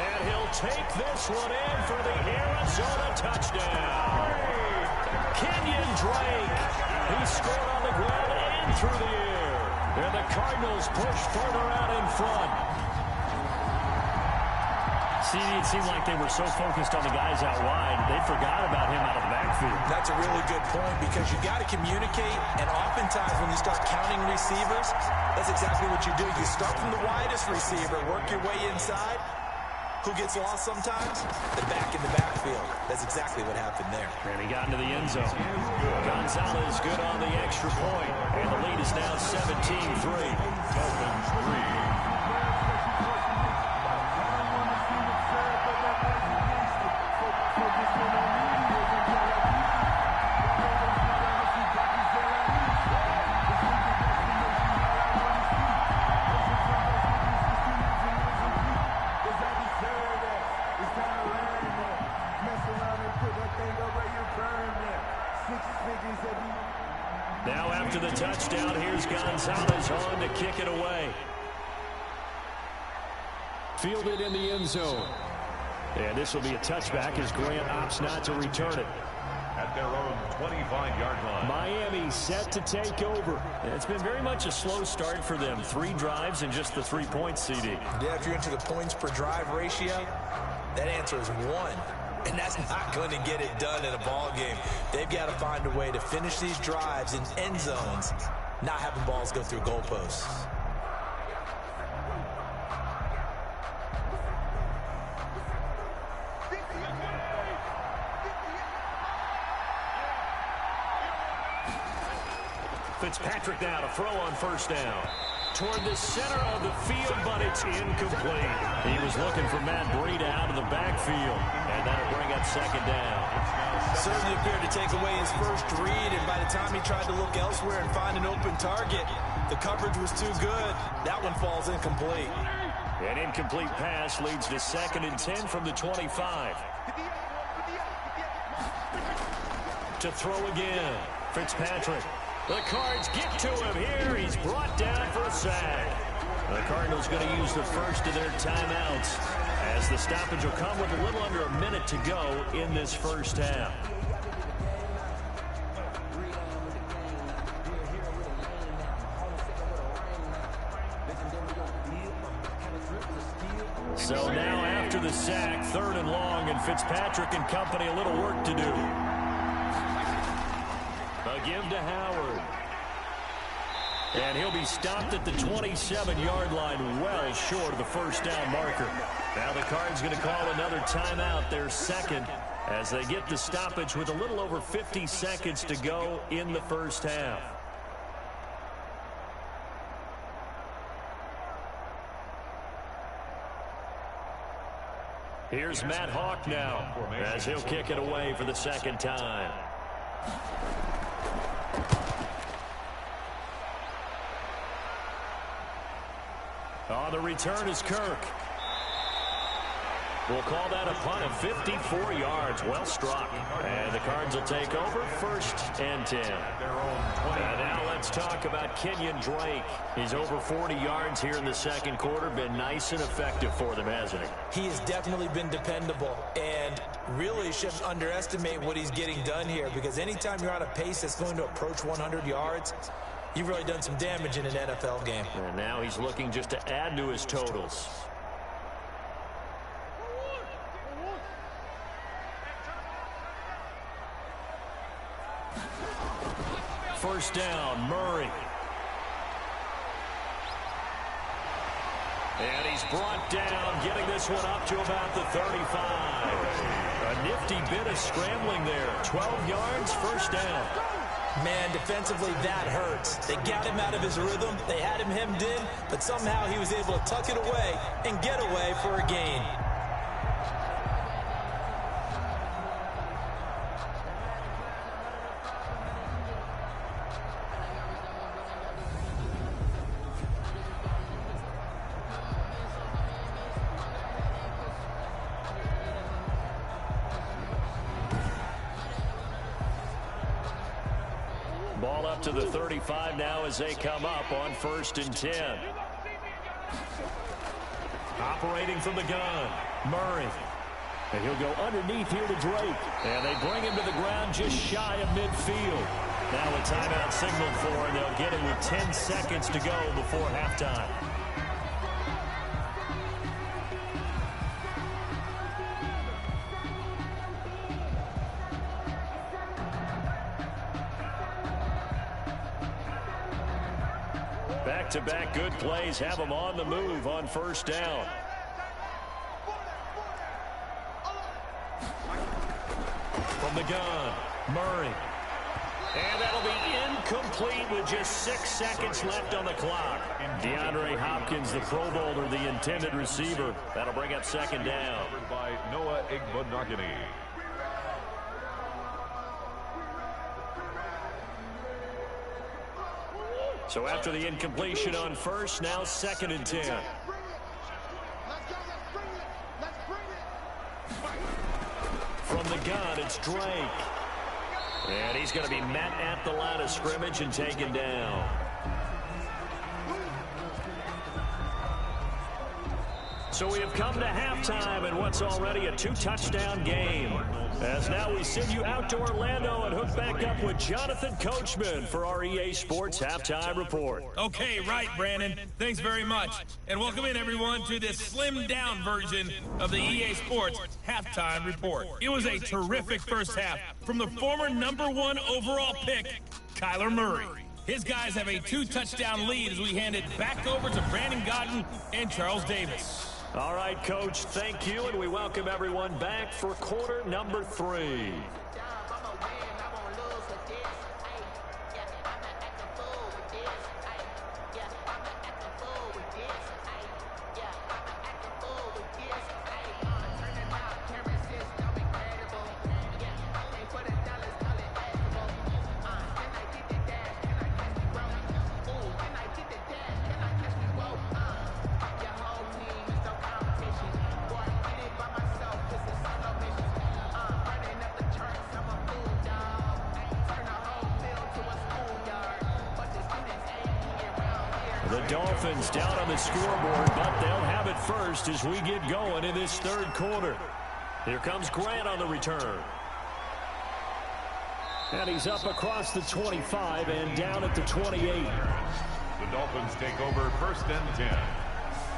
And he'll take this one in for the Arizona touchdown. Kenyon Drake. He scored on the ground and through the air. And the Cardinals push further out in front. See, it seemed like they were so focused on the guys out wide, they forgot about him out of the backfield. That's a really good point because you got to communicate, and oftentimes when you start counting receivers, that's exactly what you do. You start from the widest receiver, work your way inside. Who gets lost sometimes? The back in the backfield. That's exactly what happened there. And he got into the end zone. Gonzalez good on the extra point, and the lead is now 17-3. Dolphins 3. Now after the touchdown, here's Gonzalez on to kick it away. Fielded in the end zone. And this will be a touchback as Grant opts not to return it. At their own 25-yard line. Miami set to take over. It's been very much a slow start for them. 3 drives and just the 3 points, CD. Yeah, if you're into the points per drive ratio, that answer is 1. And that's not going to get it done in a ball game. They've got to find a way to finish these drives in end zones, not having balls go through goalposts. Fitzpatrick now to throw on first down. Toward the center of the field, but it's incomplete. He was looking for Matt Breida out of the backfield, and that'll bring up 2nd down. Certainly appeared to take away his first read, and by the time he tried to look elsewhere and find an open target, the coverage was too good. That one falls incomplete. An incomplete pass leads to 2nd and 10 from the 25. To throw again, Fitzpatrick. The Cards get to him here. He's brought down for a sack. The Cardinals going to use the first of their timeouts, as the stoppage will come with a little under a minute to go in this first half. So now after the sack, 3rd and long, and Fitzpatrick and company a little work to do. A give to Howard. And he'll be stopped at the 27-yard line, well short of the first down marker. Now the Cards going to call another timeout, their second, as they get the stoppage with a little over 50 seconds to go in the first half. Here's Matt Hawk now, as he'll kick it away for the second time. On the return is Kirk. We'll call that a punt of 54 yards. Well struck. And the Cards will take over, 1st and 10. And now let's talk about Kenyon Drake. He's over 40 yards here in the second quarter. Been nice and effective for them, hasn't he? He has definitely been dependable. And really shouldn't underestimate what he's getting done here, because anytime you're on a pace that's going to approach 100 yards, you've really done some damage in an NFL game. And now he's looking just to add to his totals. First down, Murray. And he's brought down, getting this one up to about the 35. A nifty bit of scrambling there. 12 yards, first down. Man, defensively, that hurts. They got him out of his rhythm. They had him hemmed in, but somehow he was able to tuck it away and get away for a gain. Ball up to the 35 now as they come up on 1st and 10. Operating from the gun, Murray. And he'll go underneath here to Drake. And they bring him to the ground just shy of midfield. Now a timeout signaled for, and they'll get it with 10 seconds to go before halftime. Back-to-back good plays have them on the move on first down. From the gun, Murray. And that'll be incomplete with just 6 seconds left on the clock. DeAndre Hopkins, the Pro Bowler, the intended receiver. That'll bring up second down. By Noah Igbenogany. So after the incompletion on first, now 2nd and 10. From the gun, it's Drake. And he's going to be met at the line of scrimmage and taken down. So we have come to halftime in what's already a 2-touchdown game. As now we send you out to Orlando and hook back up with Jonathan Coachman for our EA Sports Halftime Report. Okay, right, Brandon. Thanks very much. And welcome in, everyone, to this slimmed-down version of the EA Sports Halftime Report. It was a terrific first half from the former #1 overall pick, Kyler Murray. His guys have a 2-touchdown lead as we hand it back over to Brandon Gaudin and Charles Davis. All right, Coach, thank you, and we welcome everyone back for quarter number 3. The Dolphins down on the scoreboard, but they'll have it first as we get going in this third quarter. Here comes Grant on the return. And he's up across the 25 and down at the 28. The Dolphins take over 1st and 10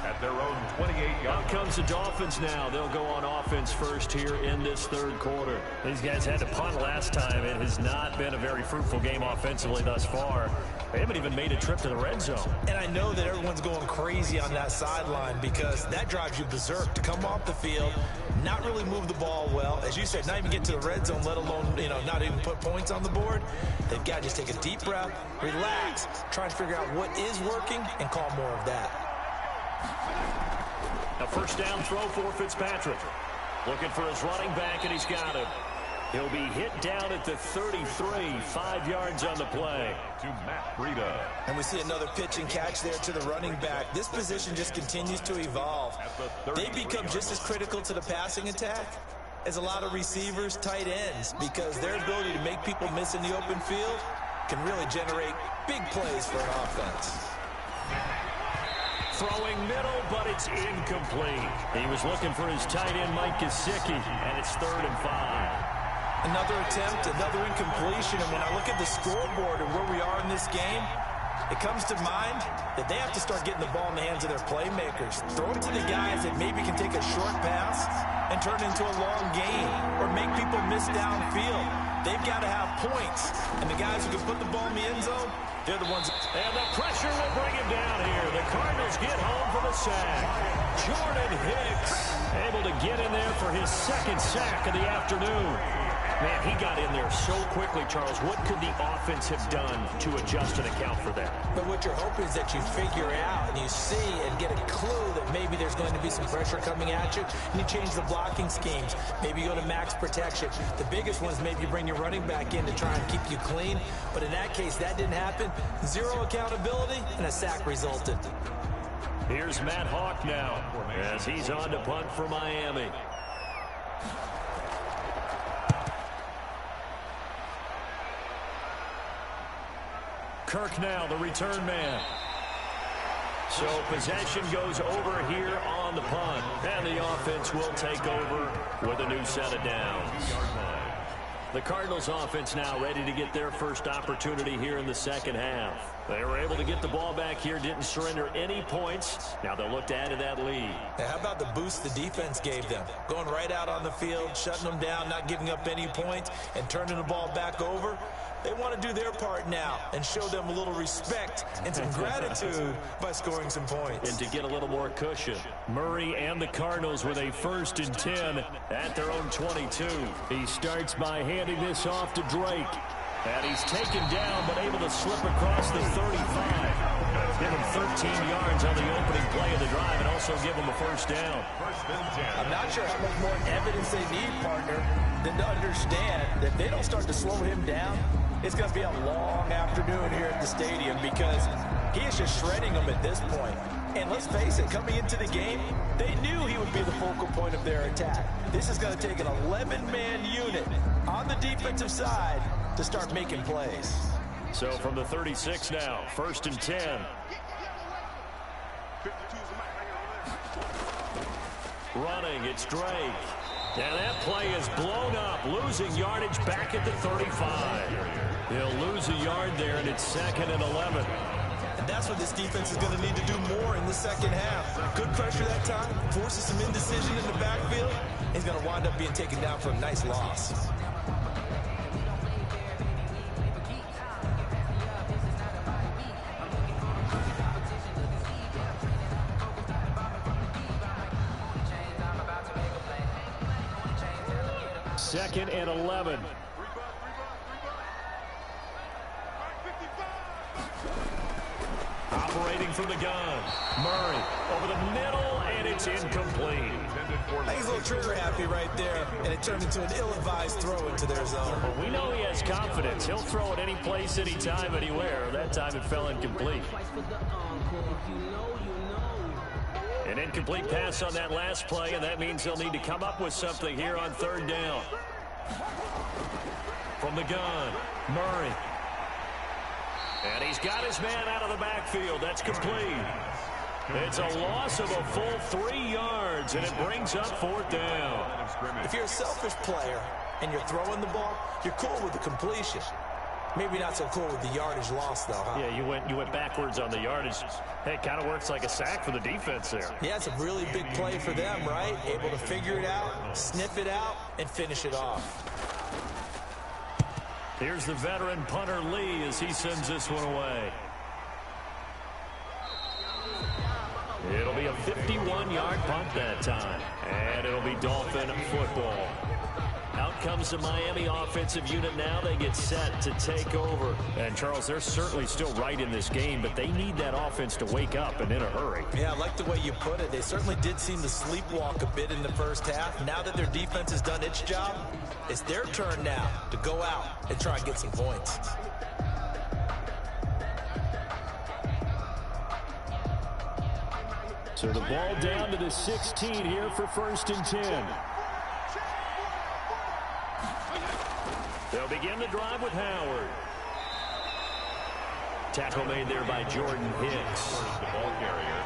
at their own 28-yard. Out comes the Dolphins now. They'll go on offense first here in this third quarter. These guys had to punt last time. It has not been a very fruitful game offensively thus far. They haven't even made a trip to the red zone. And I know that everyone's going crazy on that sideline because that drives you berserk to come off the field, not really move the ball well. As you said, not even get to the red zone, let alone, not even put points on the board. They've got to just take a deep breath, relax, try and figure out what is working, and call more of that. A first down throw for Fitzpatrick. Looking for his running back, and he's got him. He'll be hit down at the 33, 5 yards on the play. To Matt Breida. And we see another pitch and catch there to the running back. This position just continues to evolve. They become just as critical to the passing attack as a lot of receivers, tight ends, because their ability to make people miss in the open field can really generate big plays for an offense. Throwing middle, but it's incomplete. He was looking for his tight end, Mike Gesicki, and it's 3rd and 5. Another attempt, another incompletion, and when I look at the scoreboard and where we are in this game, it comes to mind that they have to start getting the ball in the hands of their playmakers. Throw it to the guys that maybe can take a short pass and turn it into a long game or make people miss downfield. They've got to have points, and the guys who can put the ball in the end zone, they're the ones. And the pressure will bring him down here. The Cardinals get home for the sack. Jordan Hicks able to get in there for his 2nd sack of the afternoon. Man, he got in there so quickly, Charles. What could the offense have done to adjust and account for that? But what you're hoping is that you figure out and you see and get a clue that maybe there's going to be some pressure coming at you, and you change the blocking schemes. Maybe you go to max protection. The biggest one is maybe you bring your running back in to try and keep you clean. But in that case, that didn't happen. Zero accountability, and a sack resulted. Here's Matt Hawk now as he's on to punt for Miami. Kirk now, the return man. So possession goes over here on the punt. And the offense will take over with a new set of downs. The Cardinals offense now ready to get their first opportunity here in the second half. They were able to get the ball back here, didn't surrender any points. Now they'll look to add to that lead. Now, how about the boost the defense gave them? Going right out on the field, shutting them down, not giving up any points, and turning the ball back over. They want to do their part now and show them a little respect and some gratitude by scoring some points. And to get a little more cushion. Murray and the Cardinals with a 1st and 10 at their own 22. He starts by handing this off to Drake. And he's taken down but able to slip across the 35. Give him 13 yards on the opening play of the drive and also give him a 1st down. I'm not sure how much more evidence they need, partner, than to understand that if they don't start to slow him down, it's going to be a long afternoon here at the stadium because he is just shredding them at this point. And let's face it, coming into the game, they knew he would be the focal point of their attack. This is going to take an 11-man unit on the defensive side to start making plays. So from the 36 now, 1st and 10. Running, it's Drake. And that play is blown up, losing yardage back at the 35. He'll lose a yard there, and it's 2nd and 11. And that's what this defense is going to need to do more in the second half. Good pressure that time, forces some indecision in the backfield. He's going to wind up being taken down for a nice loss. Second and 11. Operating from the gun. Murray over the middle, and it's incomplete. He's a little trigger happy right there, and it turned into an ill-advised throw into their zone. Well, we know he has confidence. He'll throw it any place, anytime, anywhere. That time it fell incomplete. An incomplete pass on that last play, and that means they'll need to come up with something here on 3rd down. From the gun, Murray. And he's got his man out of the backfield. That's complete. It's a loss of a full 3 yards, and it brings up 4th down. If you're a selfish player and you're throwing the ball, you're cool with the completion. Maybe not so cool with the yardage loss, though, huh? Yeah, you went backwards on the yardage. Hey, it kind of works like a sack for the defense there. Yeah, it's a really big play for them, right? Able to figure it out, sniff it out, and finish it off. Here's the veteran punter Lee as he sends this one away. It'll be a 51-yard punt that time, and it'll be Dolphin football. Out comes the Miami offensive unit now. They get set to take over. And, Charles, they're certainly still right in this game, but they need that offense to wake up and in a hurry. Yeah, I like the way you put it. They certainly did seem to sleepwalk a bit in the first half. Now that their defense has done its job, it's their turn now to go out and try and get some points. So the ball down to the 16 here for 1st and 10. They'll begin the drive with Howard. Tackle made there by Jordan Hicks.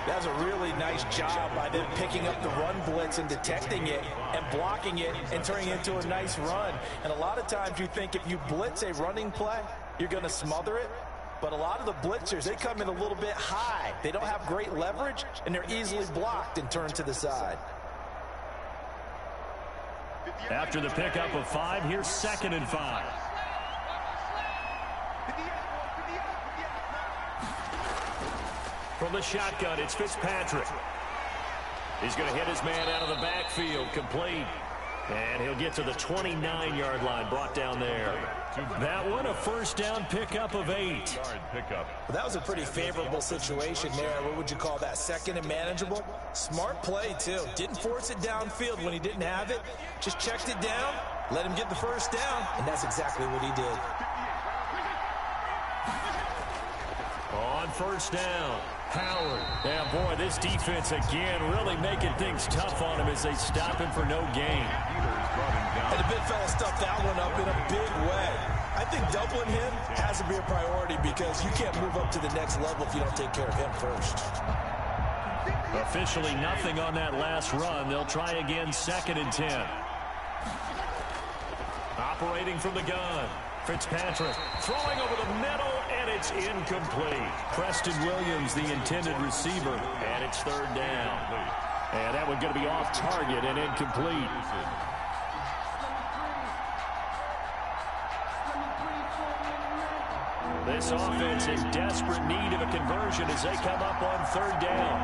That's a really nice job by them picking up the run blitz and detecting it and blocking it and turning it into a nice run. And a lot of times you think if you blitz a running play, you're going to smother it. But a lot of the blitzers, they come in a little bit high. They don't have great leverage, and they're easily blocked and turned to the side. After the pickup of 5, here's 2nd and 5. From the shotgun, it's Fitzpatrick. He's going to hit his man out of the backfield, complete. And he'll get to the 29-yard line, brought down there. That one, a 1st down pickup of 8. Well, that was a pretty favorable situation there. What would you call that? 2nd and manageable? Smart play, too. Didn't force it downfield when he didn't have it. Just checked it down, let him get the 1st down, and that's exactly what he did. On 1st down, Howard. Yeah, boy, this defense again really making things tough on him as they stop him for no gain. And the big fella stuffed that one up in a big way. I think doubling him has to be a priority because you can't move up to the next level if you don't take care of him first. Officially nothing on that last run. They'll try again, 2nd and 10. Operating from the gun. Fitzpatrick throwing over the middle, and it's incomplete. Preston Williams, the intended receiver, and it's 3rd down. And that one going to be off target and incomplete. This offense in desperate need of a conversion as they come up on 3rd down.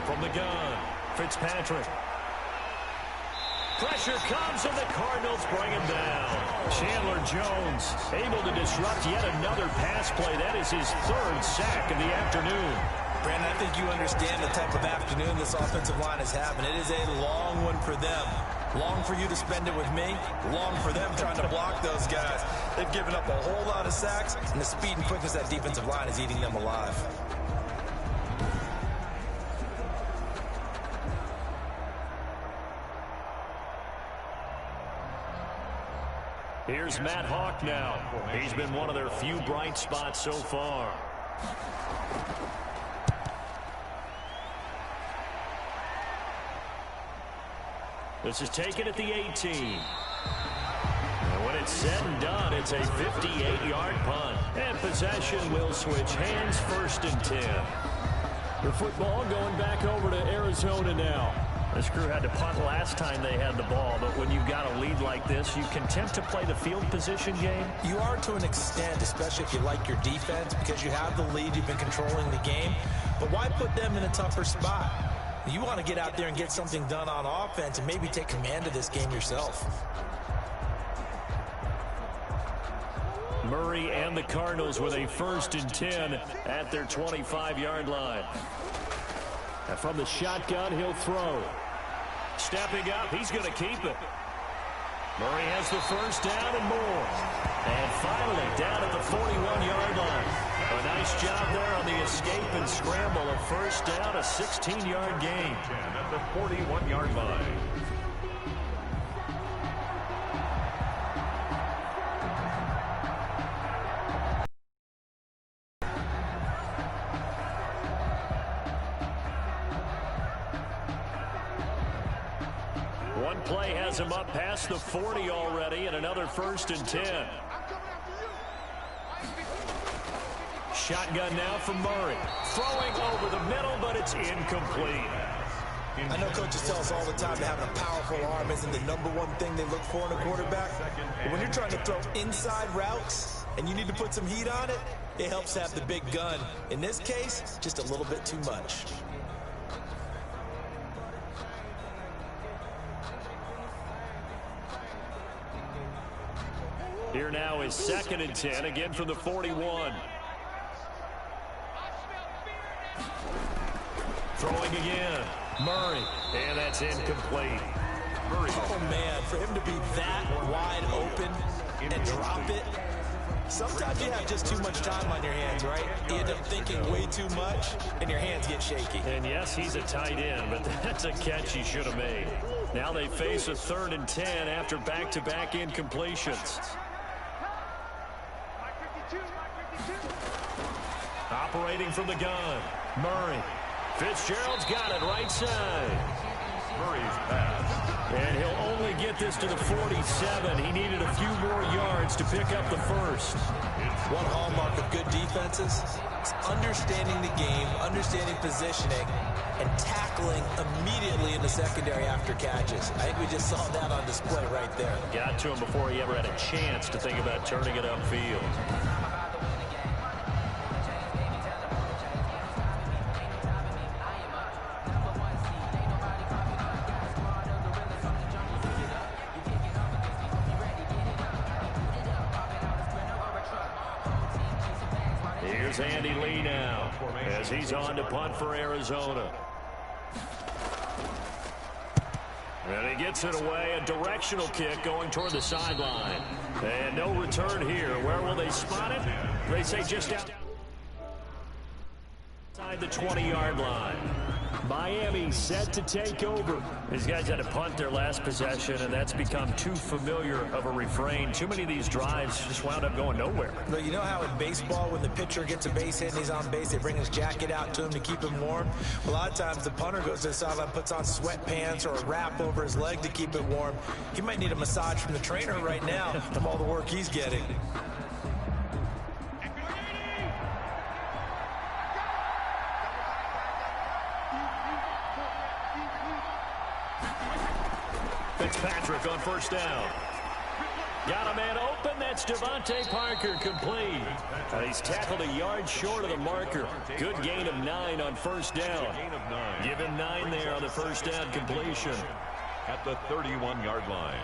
From the gun, Fitzpatrick. Pressure comes, and the Cardinals bring him down. Chandler Jones able to disrupt yet another pass play. That is his 3rd sack of the afternoon. Brandon, I think you understand the type of afternoon this offensive line is having. It is a long one for them. Long for you to spend it with me. Long for them trying to block those guys. They've given up a whole lot of sacks, and the speed and quickness of that defensive line is eating them alive. Here's Matt Hawk now. He's been one of their few bright spots so far. This is taken at the 18. And when it's said and done, it's a 58-yard punt. And possession will switch hands, 1st and 10. The football going back over to Arizona now. This crew had to punt last time they had the ball, but when you've got a lead like this, you content to play the field position game? You are to an extent, especially if you like your defense, because you have the lead, you've been controlling the game. But why put them in a tougher spot? You want to get out there and get something done on offense and maybe take command of this game yourself. Murray and the Cardinals with a 1st and 10 at their 25-yard line. And from the shotgun, he'll throw. Stepping up, he's going to keep it. Murray has the 1st down and more. And finally, down at the 41-yard line. A nice job there on the escape and scramble. A 1st down, a 16-yard gain. At the 41-yard line. One play has him up past the 40 already, and another 1st and 10. Shotgun now from Murray. Throwing over the middle, but it's incomplete. I know coaches tell us all the time that having a powerful arm isn't the #1 thing they look for in a quarterback. But when you're trying to throw inside routes and you need to put some heat on it, it helps have the big gun. In this case, just a little bit too much. Here now is 2nd and 10, again from the 41. Throwing again. Murray. And that's incomplete. Murray. Oh, man, for him to be that wide open and drop it. Sometimes you have just too much time on your hands, right? You end up thinking way too much, and your hands get shaky. And yes, he's a tight end, but that's a catch he should have made. Now they face a 3rd and 10 after back-to-back incompletions. Operating from the gun. Murray. Fitzgerald's got it right side. Murray's pass. And he'll only get this to the 47. He needed a few more yards to pick up the 1st. One hallmark of good defenses is understanding the game, understanding positioning, and tackling immediately in the secondary after catches. I think we just saw that on display right there. Got to him before he ever had a chance to think about turning it upfield. Here's Andy Lee now as he's on to punt for Arizona. And he gets it away, a directional kick going toward the sideline. And no return here. Where will they spot it? They say just outside the 20-yard line. Miami set to take over. These guys had to punt their last possession, and that's become too familiar of a refrain. Too many of these drives just wound up going nowhere. But you know how in baseball, when the pitcher gets a base hit and he's on base, they bring his jacket out to him to keep him warm? A lot of times the punter goes to the sideline, puts on sweatpants or a wrap over his leg to keep it warm. He might need a massage from the trainer right now from all the work he's getting. Fitzpatrick on 1st down. Got a man open. That's Devontae Parker complete. He's tackled a yard short of the marker. Good gain of 9 on 1st down. Give him 9 there on the 1st down completion. At the 31-yard line.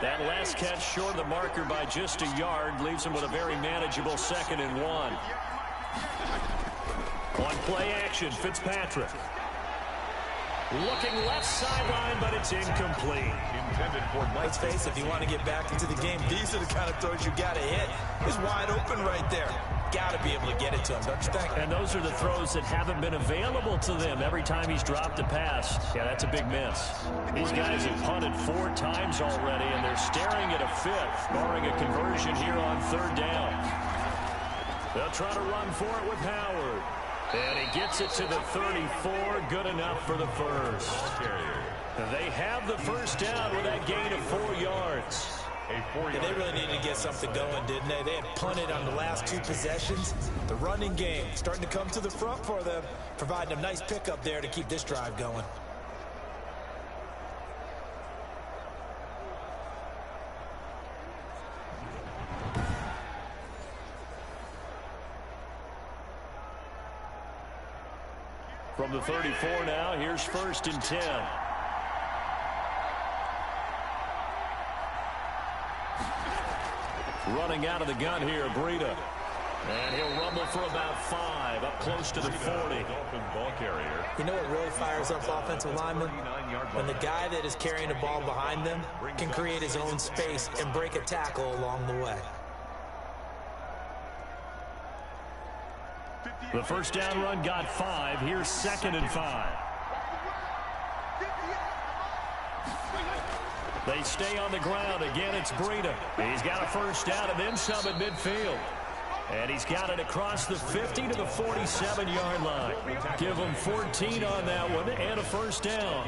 That last catch short of the marker by just a yard leaves him with a very manageable 2nd and 1. On play action, Fitzpatrick. Looking left sideline, but it's incomplete. Intended for Let's face it, if you want to get back into the game, these are the kind of throws you got to hit. It's wide open right there. Got to be able to get it to him, don't you think? And those are the throws that haven't been available to them every time he's dropped a pass. Yeah, that's a big miss. These guys have punted 4 times already, and they're staring at a 5th, barring a conversion here on 3rd down. They'll try to run for it with Howard. And he gets it to the 34, good enough for the 1st. They have the 1st down with that gain of 4 yards. Yeah, they really needed to get something going, didn't they? They had punted on the last 2 possessions. The running game starting to come to the front for them, providing a nice pickup there to keep this drive going. From the 34 now, here's 1st and 10. Running out of the gun here, Breida. And he'll rumble for about 5, up close to the 40. Ball carrier. You know what really fires up offensive linemen? When the guy that is carrying the ball behind them can create his own space and break a tackle along the way. The 1st down run got 5. Here's 2nd and 5. They stay on the ground. Again, it's Breida. He's got a 1st down and then some at midfield. And he's got it across the 50 to the 47-yard line. Give him 14 on that one and a first down.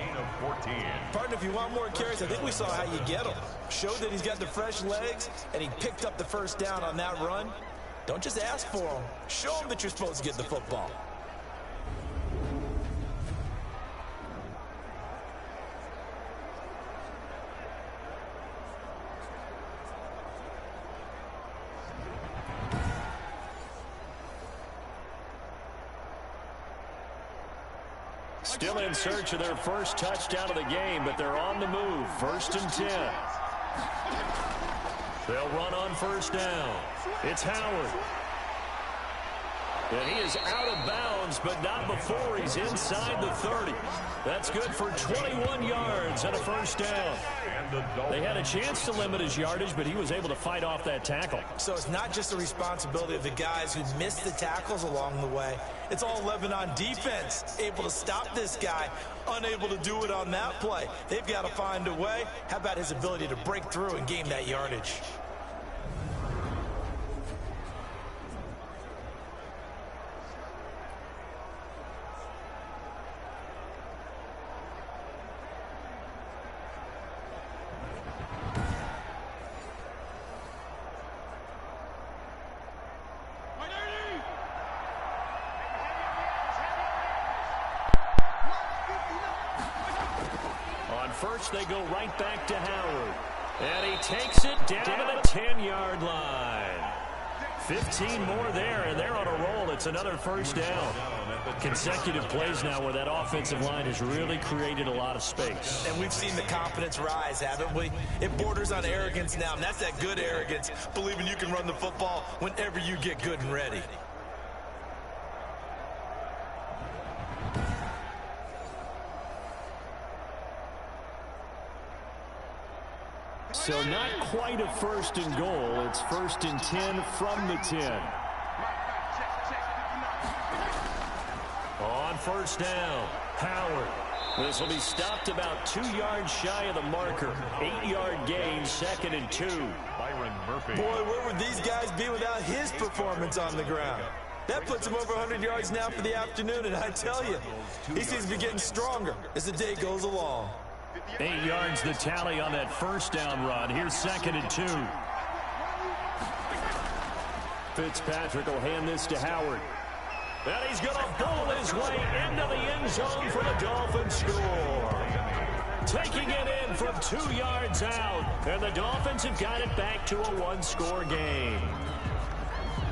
Partner, if you want more carries, I think we saw how you get them. Showed that he's got the fresh legs, and he picked up the first down on that run. Don't just ask for them. Show them that you're supposed to get the football. Still in search of their first touchdown of the game, but they're on the move. 1st and 10. They'll run on first down. It's Howard. And he is out of bounds, but not before he's inside the 30. That's good for 21 yards and a first down. They had a chance to limit his yardage, but he was able to fight off that tackle. So it's not just the responsibility of the guys who missed the tackles along the way. It's all Lebanon defense, able to stop this guy, unable to do it on that play. They've got to find a way. How about his ability to break through and gain that yardage? First, they go right back to Howard. And he takes it down to the 10-yard line. 15 more there, and they're on a roll. It's another first down. Consecutive plays now where that offensive line has really created a lot of space. And we've seen the confidence rise, haven't we? It borders on arrogance now, and that's that good arrogance, believing you can run the football whenever you get good and ready. So not quite a 1st and goal. It's 1st and 10 from the 10. On first down, Howard. This will be stopped about 2 yards shy of the marker. 8-yard gain, 2nd and 2. Byron Murphy. Boy, where would these guys be without his performance on the ground? That puts him over 100 yards now for the afternoon, and I tell you, he seems to be getting stronger as the day goes along. 8 yards the tally on that first down run. Here's 2nd and 2. Fitzpatrick will hand this to Howard. And he's going to bowl his way into the end zone for the Dolphins score. Taking it in from 2 yards out. And the Dolphins have got it back to a one-score game.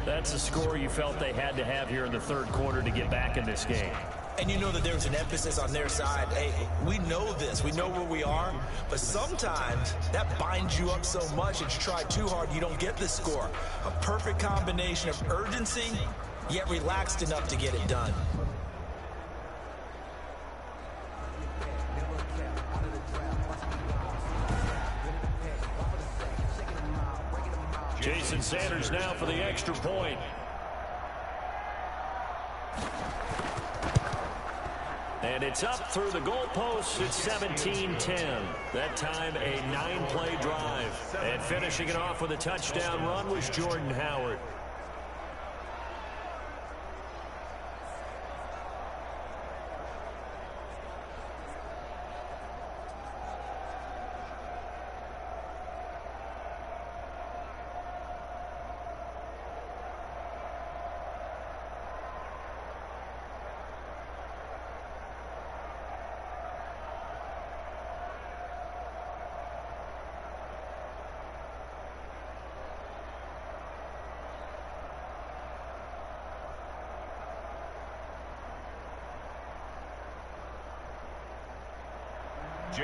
That's a score you felt they had to have here in the third quarter to get back in this game. And you know that there's an emphasis on their side. Hey, we know this. We know where we are. But sometimes that binds you up so much that you try too hard, you don't get the score. A perfect combination of urgency, yet relaxed enough to get it done. Jason Sanders now for the extra point. And it's up through the goalposts. It's 17-10. That time a 9-play drive. And finishing it off with a touchdown run was Jordan Howard.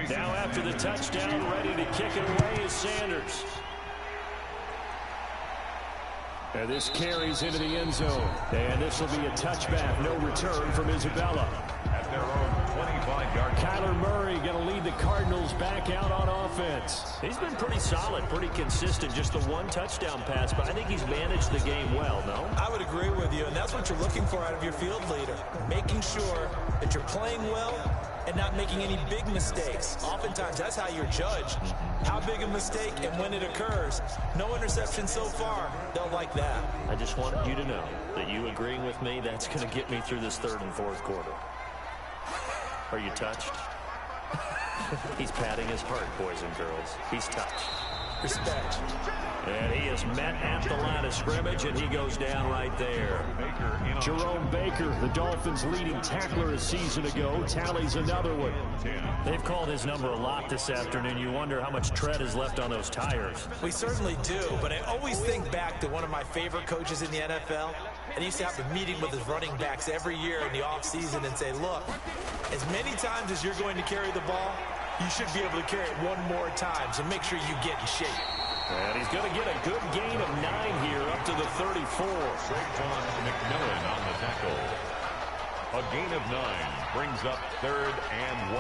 Now after the touchdown, ready to kick it away is Sanders. And this carries into the end zone. And this will be a touchback. No return from Isabella. At their own 25-yard. Kyler Murray going to lead the Cardinals back out on offense. He's been pretty solid, pretty consistent. Just the one touchdown pass, but I think he's managed the game well, no? I would agree with you, and that's what you're looking for out of your field leader. Making sure that you're playing well and not making any big mistakes. Oftentimes, that's how you're judged. How big a mistake and when it occurs. No interception so far. They'll like that. I just wanted you to know that you agreeing with me, that's going to get me through this third and fourth quarter. Are you touched? He's patting his heart, boys and girls. He's touched. Respect. And he is met at the line of scrimmage, and he goes down right there. Jerome Baker, the Dolphins' leading tackler a season ago, tallies another one. They've called his number a lot this afternoon. You wonder how much tread is left on those tires. We certainly do, but I always think back to one of my favorite coaches in the NFL. And he used to have a meeting with his running backs every year in the offseason and say, look, as many times as you're going to carry the ball, you should be able to carry it one more time, so make sure you get in shape. And he's going to get a good gain of 9 here up to the 34. Trayvon McMillan on the tackle. A gain of 9 brings up 3rd and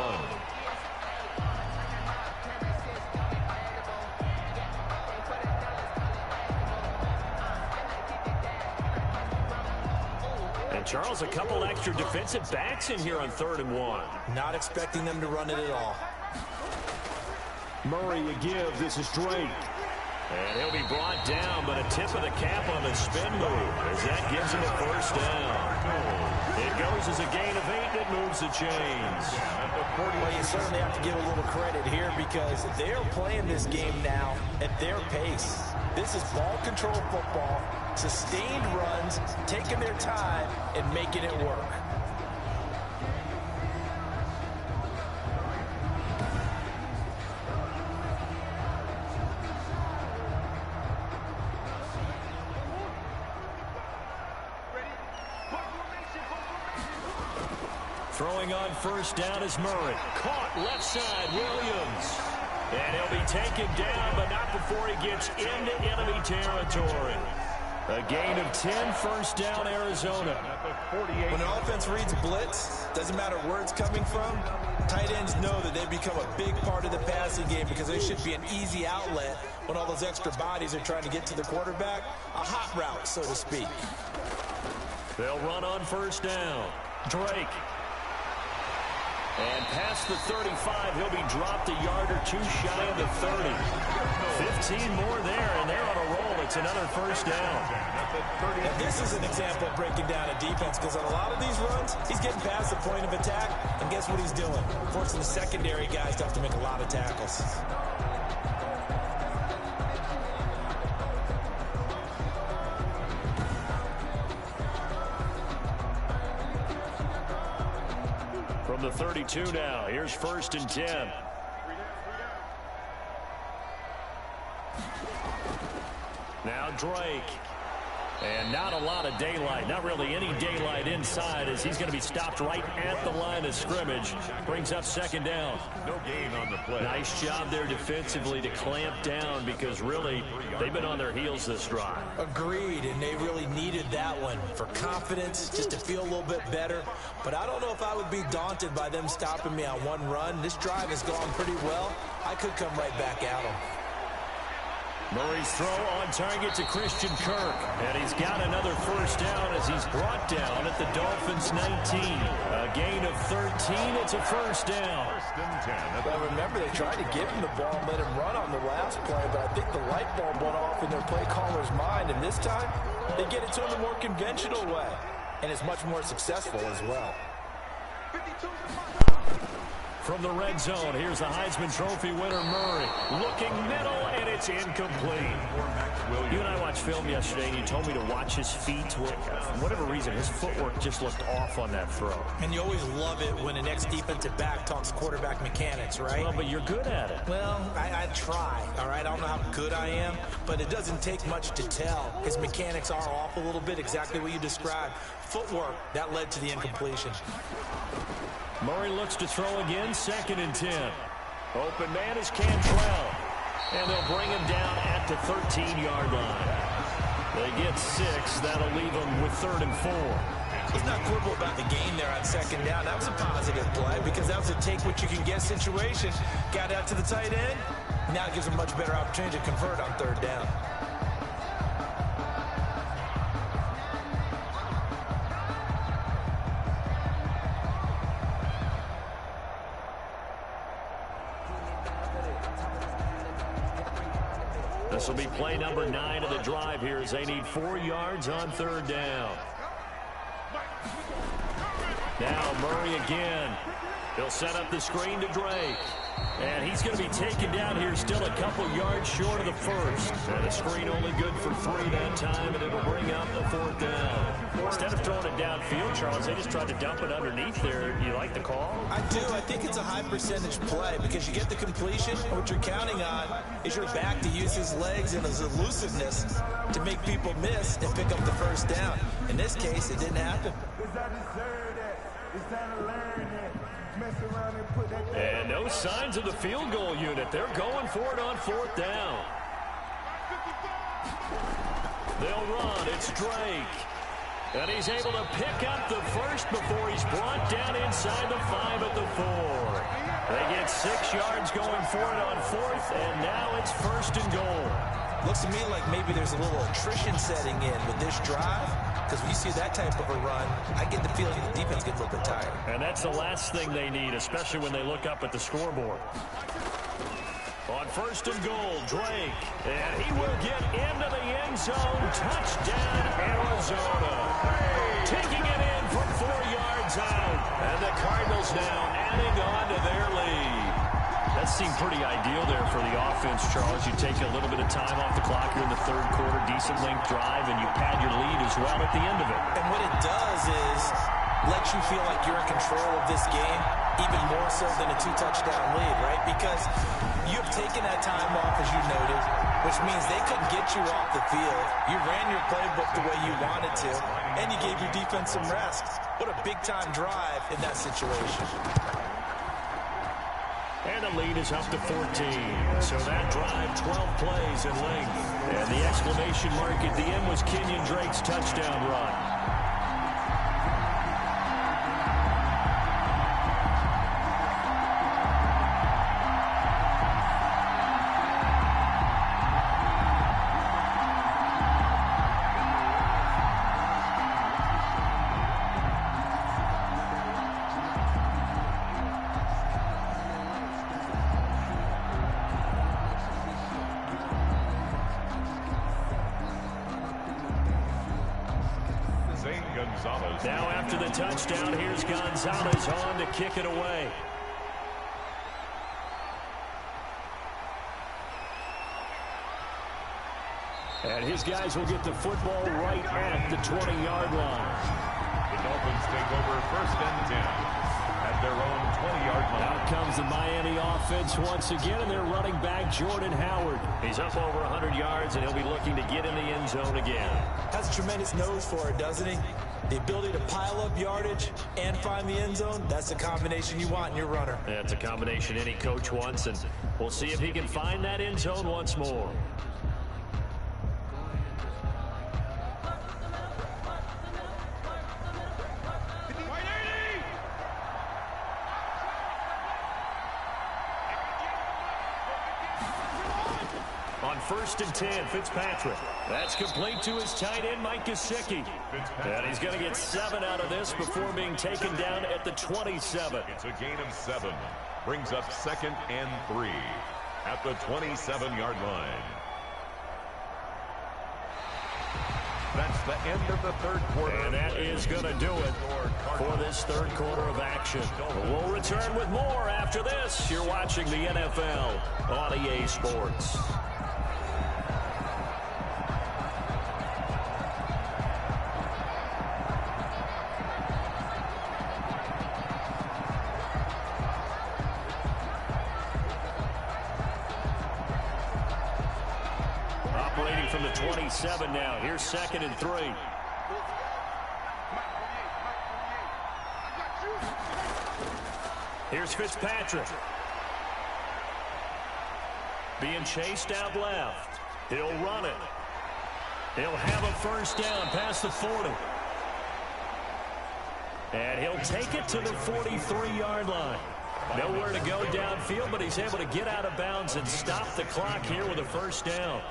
1. And Charles, a couple extra defensive backs in here on 3rd and 1. Not expecting them to run it at all. Murray a give. This is Drake. And he'll be brought down, but a tip of the cap on the spin move as that gives him a first down. It goes as a gain of 8, and it moves the chains. Well, you certainly have to give a little credit here because they're playing this game now at their pace. This is ball control football, sustained runs, taking their time, and making it work. Throwing on first down is Murray. Caught left side, Williams. And he'll be taken down, but not before he gets into enemy territory. A gain of 10, first down, Arizona. When an offense reads blitz, doesn't matter where it's coming from, tight ends know that they become a big part of the passing game because they should be an easy outlet when all those extra bodies are trying to get to the quarterback. A hot route, so to speak. They'll run on first down. Drake. And past the 35, he'll be dropped a yard or two shy of the 30. 15 more there, and they're on a roll. It's another first down. And this is an example of breaking down a defense because on a lot of these runs, he's getting past the point of attack, and guess what he's doing? Forcing the secondary guys to have to make a lot of tackles. From the 32 now, here's 1st and 10. Now Drake. And not a lot of daylight, not really any daylight inside as he's going to be stopped right at the line of scrimmage. Brings up 2nd down. No gain on the play. Nice job there defensively to clamp down because really they've been on their heels this drive. Agreed, and they really needed that one for confidence, just to feel a little bit better. But I don't know if I would be daunted by them stopping me on one run. This drive has gone pretty well. I could come right back at them. Murray's throw on target to Christian Kirk. And he's got another first down as he's brought down at the Dolphins' 19. A gain of 13. It's a first down. 1st and 10. But remember, they tried to give him the ball and let him run on the last play, but I think the light bulb went off in their play caller's mind, and this time they get it to him the more conventional way, and it's much more successful as well. From the red zone, here's the Heisman Trophy winner, Murray. Looking middle, and it's incomplete. You and I watched film yesterday, and you told me to watch his feet. Well, for whatever reason, his footwork just looked off on that throw. And you always love it when an ex-defensive back talks quarterback mechanics, right? Well, but you're good at it. Well, I try, all right? I don't know how good I am, but it doesn't take much to tell. His mechanics are off a little bit, exactly what you described. Footwork, that led to the incompletion. Murray looks to throw again, 2nd and 10. Open man is Cantrell. And they'll bring him down at the 13-yard line. They get 6. That'll leave them with 3rd and 4. He's not quibble about the gain there on 2nd down. That was a positive play because that was a take-what-you-can-get situation. Got out to the tight end. Now it gives him a much better opportunity to convert on 3rd down. This will be play number 9 of the drive here as they need 4 yards on 3rd down. Now Murray again. He'll set up the screen to Drake. And he's going to be taken down here still a couple yards short of the first. And a screen only good for 3 that time, and it'll bring up the 4th down. Instead of throwing it downfield, Charles, they just tried to dump it underneath there. You like the call? I do. I think it's a high percentage play because you get the completion. What you're counting on is your back to use his legs and his elusiveness to make people miss and pick up the 1st down. In this case, it didn't happen. And no signs of the field goal unit. They're going for it on 4th down. They'll run. It's Drake. And he's able to pick up the first before he's brought down inside the 5 at the 4. They get 6 yards going for it on 4th, and now it's 1st and goal. Looks to me like maybe there's a little attrition setting in with this drive. Because when you see that type of a run, I get the feeling the defense gets a little bit tired. And that's the last thing they need, especially when they look up at the scoreboard. On 1st and goal, Drake. And he will get into the end zone. Touchdown, Arizona. Taking it in from 4 yards out. And the Cardinals now adding on to their lead. That seemed pretty ideal there for the offense, Charles. You take a little bit of time off the clock here in the 3rd quarter, decent length drive, and you pad your lead as well at the end of it. And what it does is let you feel like you're in control of this game, even more so than a 2-touchdown lead, right? Because you've taken that time off, as you noted, which means they couldn't get you off the field. You ran your playbook the way you wanted to, and you gave your defense some rest. What a big-time drive in that situation. And the lead is up to 14. So that drive, 12 plays in length. And the exclamation mark at the end was Kenyon Drake's touchdown run. Now after the touchdown, here's Gonzalez on to kick it away. And his guys will get the football right at the 20-yard line. The Dolphins take over 1st and 10 at their own 20-yard line. Out comes the Miami offense once again, and their running back, Jordan Howard. He's up over 100 yards, and he'll be looking to get in the end zone again. Has a tremendous nose for it, doesn't he? The ability to pile up yardage and find the end zone, that's the combination you want in your runner. That's a combination any coach wants, and we'll see if he can find that end zone once more. On 1st and 10, Fitzpatrick. That's complete to his tight end, Mike Gesicki. And he's going to get 7 out of this before being taken down at the 27. It's a gain of 7. Brings up 2nd and 3 at the 27-yard line. That's the end of the 3rd quarter. And that is going to do it for this 3rd quarter of action. We'll return with more after this. You're watching the NFL on EA Sports. Operating from the 27 now. Here's 2nd and 3. Here's Fitzpatrick. Being chased out left. He'll run it. He'll have a 1st down past the 40. And he'll take it to the 43-yard line. Nowhere to go downfield, but he's able to get out of bounds and stop the clock here with a first down.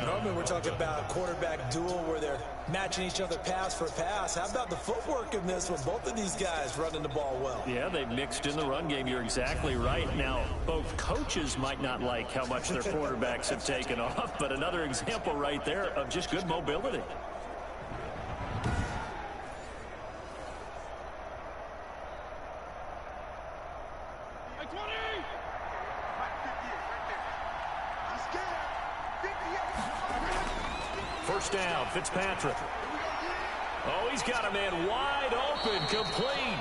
Normally we're talking about a quarterback duel where they're matching each other pass for pass. How about the footwork in this one? Both of these guys running the ball well. Yeah, they've mixed in the run game. You're exactly right. Now, both coaches might not like how much their quarterbacks have taken off, but another example right there of just good mobility. First down, Fitzpatrick. Oh, he's got a man wide open, complete.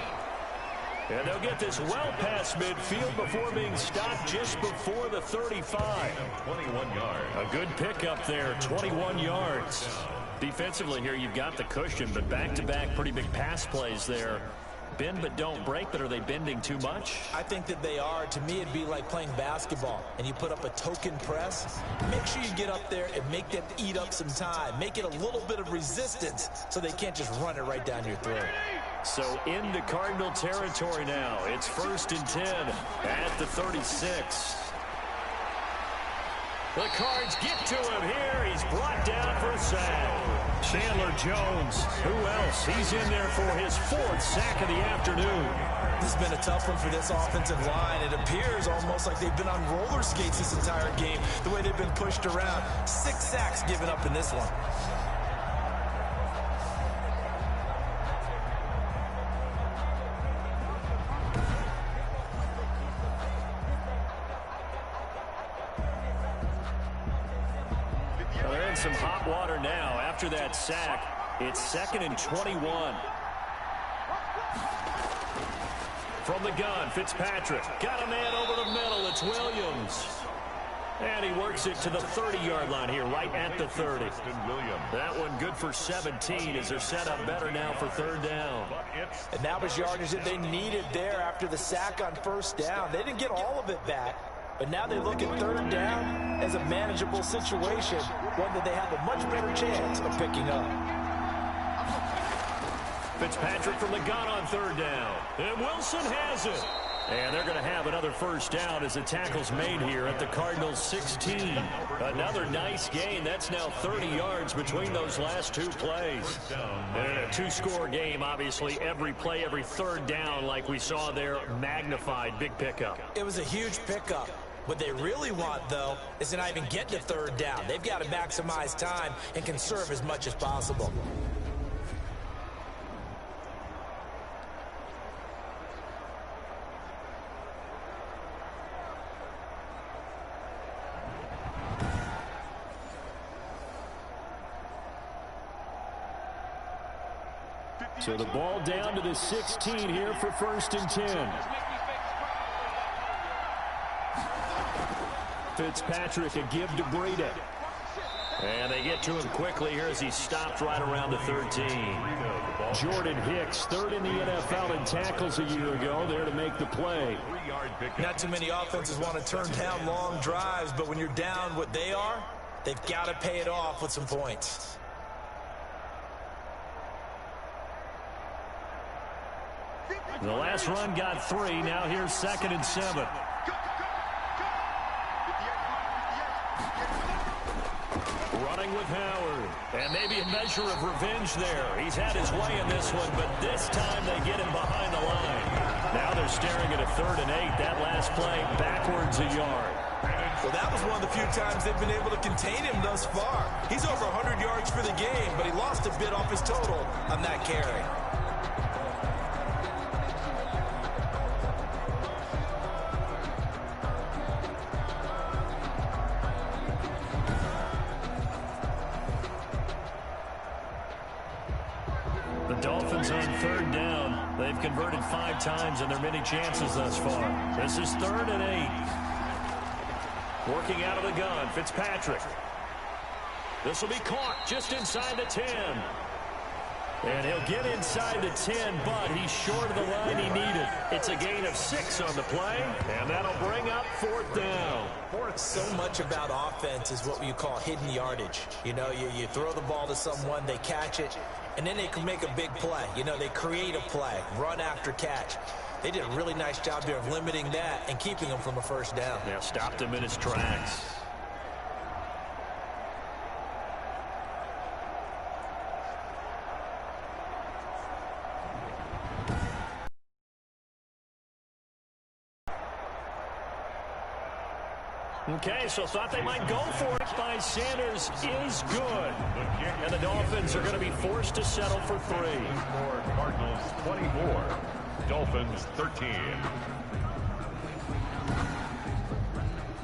And they'll get this well past midfield before being stopped just before the 35. 21 yards. A good pickup there, 21 yards. Defensively here, you've got the cushion, but back-to-back pretty big pass plays there. Bend but don't break, but are they bending too much? I think that they are. To me, it'd be like playing basketball, and you put up a token press. Make sure you get up there and make them eat up some time. Make it a little bit of resistance so they can't just run it right down your throat. So into Cardinal territory now. It's 1st and 10 at the 36. The Cards get to him here. He's brought down for a sack. Chandler Jones, who else? He's in there for his 4th sack of the afternoon. This has been a tough one for this offensive line. It appears almost like they've been on roller skates this entire game, the way they've been pushed around. 6 sacks given up in this one. They're in some hot water now after that sack. It's 2nd and 21. From the gun, Fitzpatrick. Got a man over the middle. It's Williams. And he works it to the 30-yard line here, right at the 30. That one good for 17 as they're set up better now for 3rd down. And that was yardage that they needed there after the sack on 1st down. They didn't get all of it back, but now they look at 3rd down as a manageable situation, one that they have a much better chance of picking up. Fitzpatrick from the gun on 3rd down. And Wilson has it. And they're going to have another 1st down as the tackle's made here at the Cardinals' 16. Another nice gain. That's now 30 yards between those last 2 plays. And in a 2-score game, obviously, every play, every 3rd down, like we saw there, magnified. Big pickup. It was a huge pickup. What they really want, though, is to not even get to 3rd down. They've got to maximize time and conserve as much as possible. So the ball down to the 16 here for 1st and 10. Fitzpatrick a give to Breida. And they get to him quickly here as he stopped right around the 13. Jordan Hicks, 3rd in the NFL in tackles a year ago, there to make the play. Not too many offenses want to turn down long drives, but when you're down what they are, they've got to pay it off with some points. The last run got 3. Now here's 2nd and 7. Running with Howard. And maybe a measure of revenge there. He's had his way in this one, but this time they get him behind the line. Now they're staring at a 3rd and 8. That last play backwards a yard. Well, that was one of the few times they've been able to contain him thus far. He's over 100 yards for the game, but he lost a bit off his total on that carry. The Dolphins on 3rd down. They've converted 5 times in their many chances thus far. This is 3rd and 8. Working out of the gun, Fitzpatrick. This will be caught just inside the 10. And he'll get inside the 10, but he's short of the line he needed. It's a gain of 6 on the play, and that'll bring up 4th down. So much about offense is what you call hidden yardage. You know, you throw the ball to someone, they catch it, and then they can make a big play. You know, they create a play, run after catch. They did a really nice job there of limiting that and keeping him from a first down. Yeah, stopped him in his tracks. Okay, so thought they might go for it by Sanders is good. And the Dolphins are going to be forced to settle for 3. For Cardinals 24, Dolphins 13.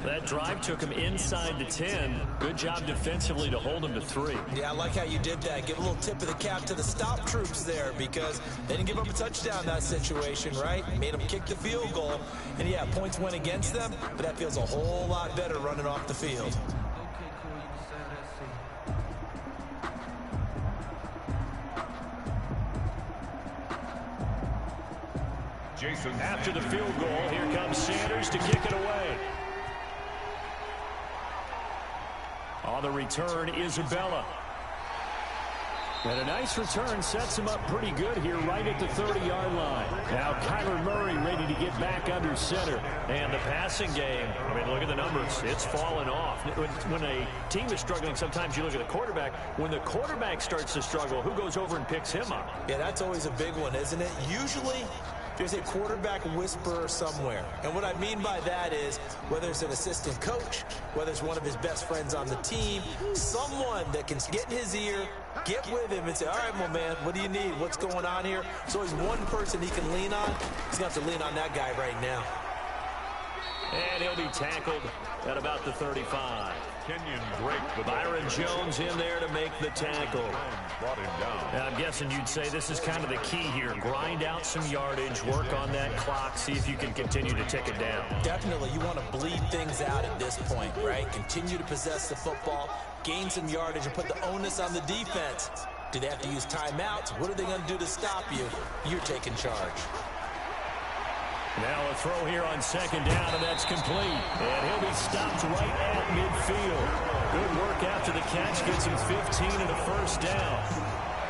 That drive took him inside the 10. Good job defensively to hold him to 3. Yeah, I like how you did that. Give a little tip of the cap to the stop troops there because they didn't give up a touchdown in that situation, right? Made them kick the field goal. And, yeah, points went against them, but that feels a whole lot better running off the field. Jason. After the field goal, here comes Sanders to kick it away. On the return, Isabella. And a nice return sets him up pretty good here right at the 30-yard line. Now Kyler Murray ready to get back under center. And the passing game, I mean, look at the numbers. It's fallen off. When a team is struggling, sometimes you look at the quarterback. When the quarterback starts to struggle, who goes over and picks him up? Yeah, that's always a big one, isn't it? Usually, there's a quarterback whisperer somewhere. And what I mean by that is whether it's an assistant coach, whether it's one of his best friends on the team, someone that can get in his ear, get with him and say, all right, my man, what do you need? What's going on here? So he's one person he can lean on. He's going to have to lean on that guy right now. And he'll be tackled at about the 35. Kenyon Drake. Byron Jones in there to make the tackle. Brought him down. Now, I'm guessing you'd say this is kind of the key here. Grind out some yardage, work on that clock, see if you can continue to tick it down. Definitely. You want to bleed things out at this point, right? Continue to possess the football, gain some yardage, and put the onus on the defense. Do they have to use timeouts? What are they going to do to stop you? You're taking charge. Now a throw here on second down, and that's complete. And he'll be stopped right at midfield. Good work after the catch. Gets him 15 and a first down.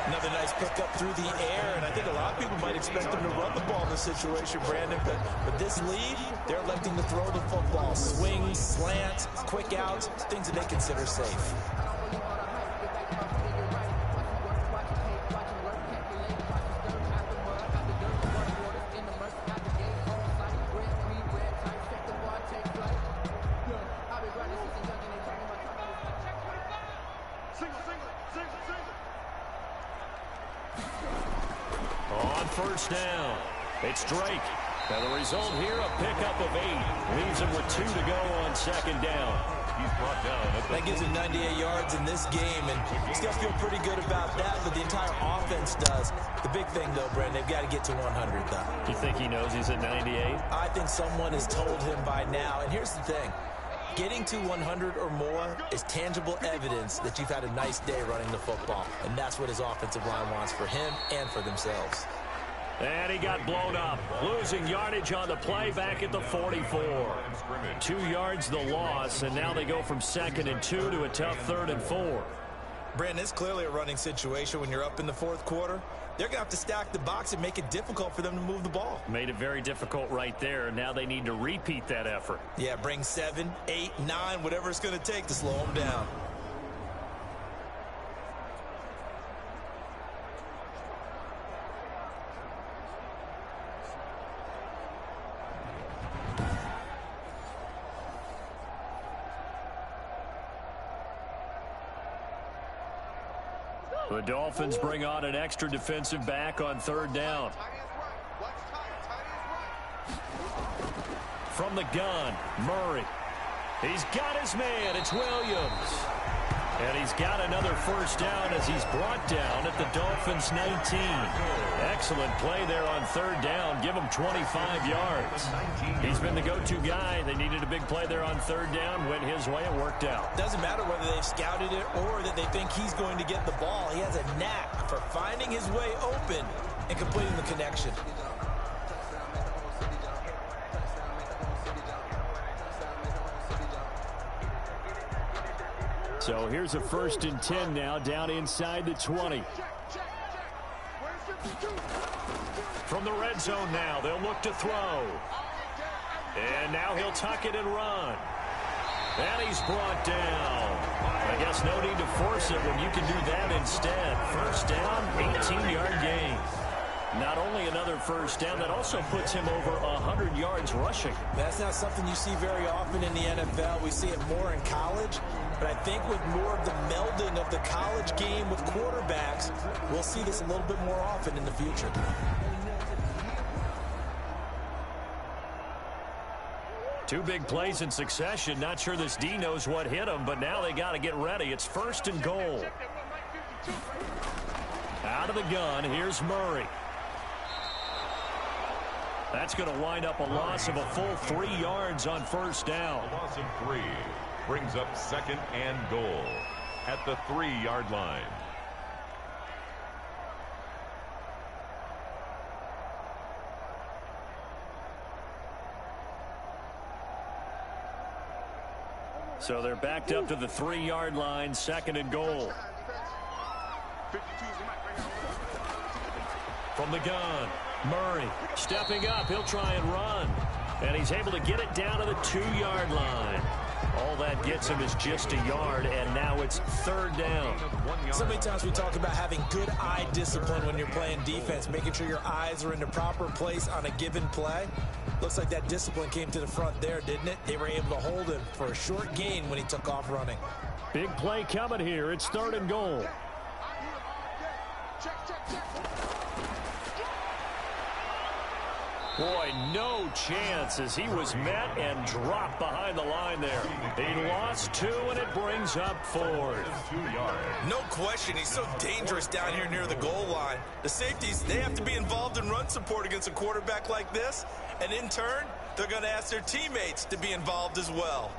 Another nice pickup through the air, and I think a lot of people might expect them to run the ball in this situation, Brandon, but with this lead, they're electing to throw the football. Swings, slants, quick outs, things that they consider safe. First down. It's Drake. And the result here, a pickup of 8. Leaves him with 2 to go on second down. He's brought down. That gives him 98 yards in this game, and he's got to feel pretty good about that, but the entire offense does. The big thing, though, Brandon, they've got to get to 100, though. You think he knows he's at 98? I think someone has told him by now, and here's the thing. Getting to 100 or more is tangible evidence that you've had a nice day running the football, and that's what his offensive line wants for him and for themselves. And he got blown up, losing yardage on the play back at the 44. 2 yards the loss, and now they go from 2nd and 2 to a tough 3rd and 4. Brandon, it's clearly a running situation when you're up in the 4th quarter. They're going to have to stack the box and make it difficult for them to move the ball. Made it very difficult right there. Now they need to repeat that effort. Yeah, bring 7, 8, 9, whatever it's going to take to slow them down. The Dolphins bring on an extra defensive back on 3rd down. From the gun, Murray. He's got his man. It's Williams. And he's got another first down as he's brought down at the Dolphins' 19. Excellent play there on 3rd down. Give him 25 yards. He's been the go-to guy. They needed a big play there on 3rd down. Went his way. It worked out. Doesn't matter whether they've scouted it or that they think he's going to get the ball. He has a knack for finding his way open and completing the connection. So here's a 1st and 10 now, down inside the 20. From From the red zone now, they'll look to throw. And now he'll tuck it and run. And he's brought down. I guess no need to force it when you can do that instead. First down, 18-yard gain. Not only another first down, that also puts him over 100 yards rushing. That's not something you see very often in the NFL. We see it more in college. But I think with more of the melding of the college game with quarterbacks, we'll see this a little bit more often in the future. Two big plays in succession. Not sure this D knows what hit him, but now they got to get ready. It's first and goal. Out of the gun, here's Murray. That's going to wind up a loss of a full 3 yards on first down. A loss of 3 brings up second and goal at the 3-yard line. So they're backed up to the 3-yard line, second and goal. From the gun, Murray stepping up. He'll try and run. And he's able to get it down to the 2-yard line. All that gets him is just a yard, and now it's third down. So many times we talk about having good eye discipline when you're playing defense, making sure your eyes are in the proper place on a given play. Looks like that discipline came to the front there, didn't it? They were able to hold him for a short gain when he took off running. Big play coming here. It's third and goal. Boy, no chance as he was met and dropped behind the line there. He lost 2, and it brings up 4. No question, he's so dangerous down here near the goal line. The safeties, they have to be involved in run support against a quarterback like this, and in turn, they're going to ask their teammates to be involved as well.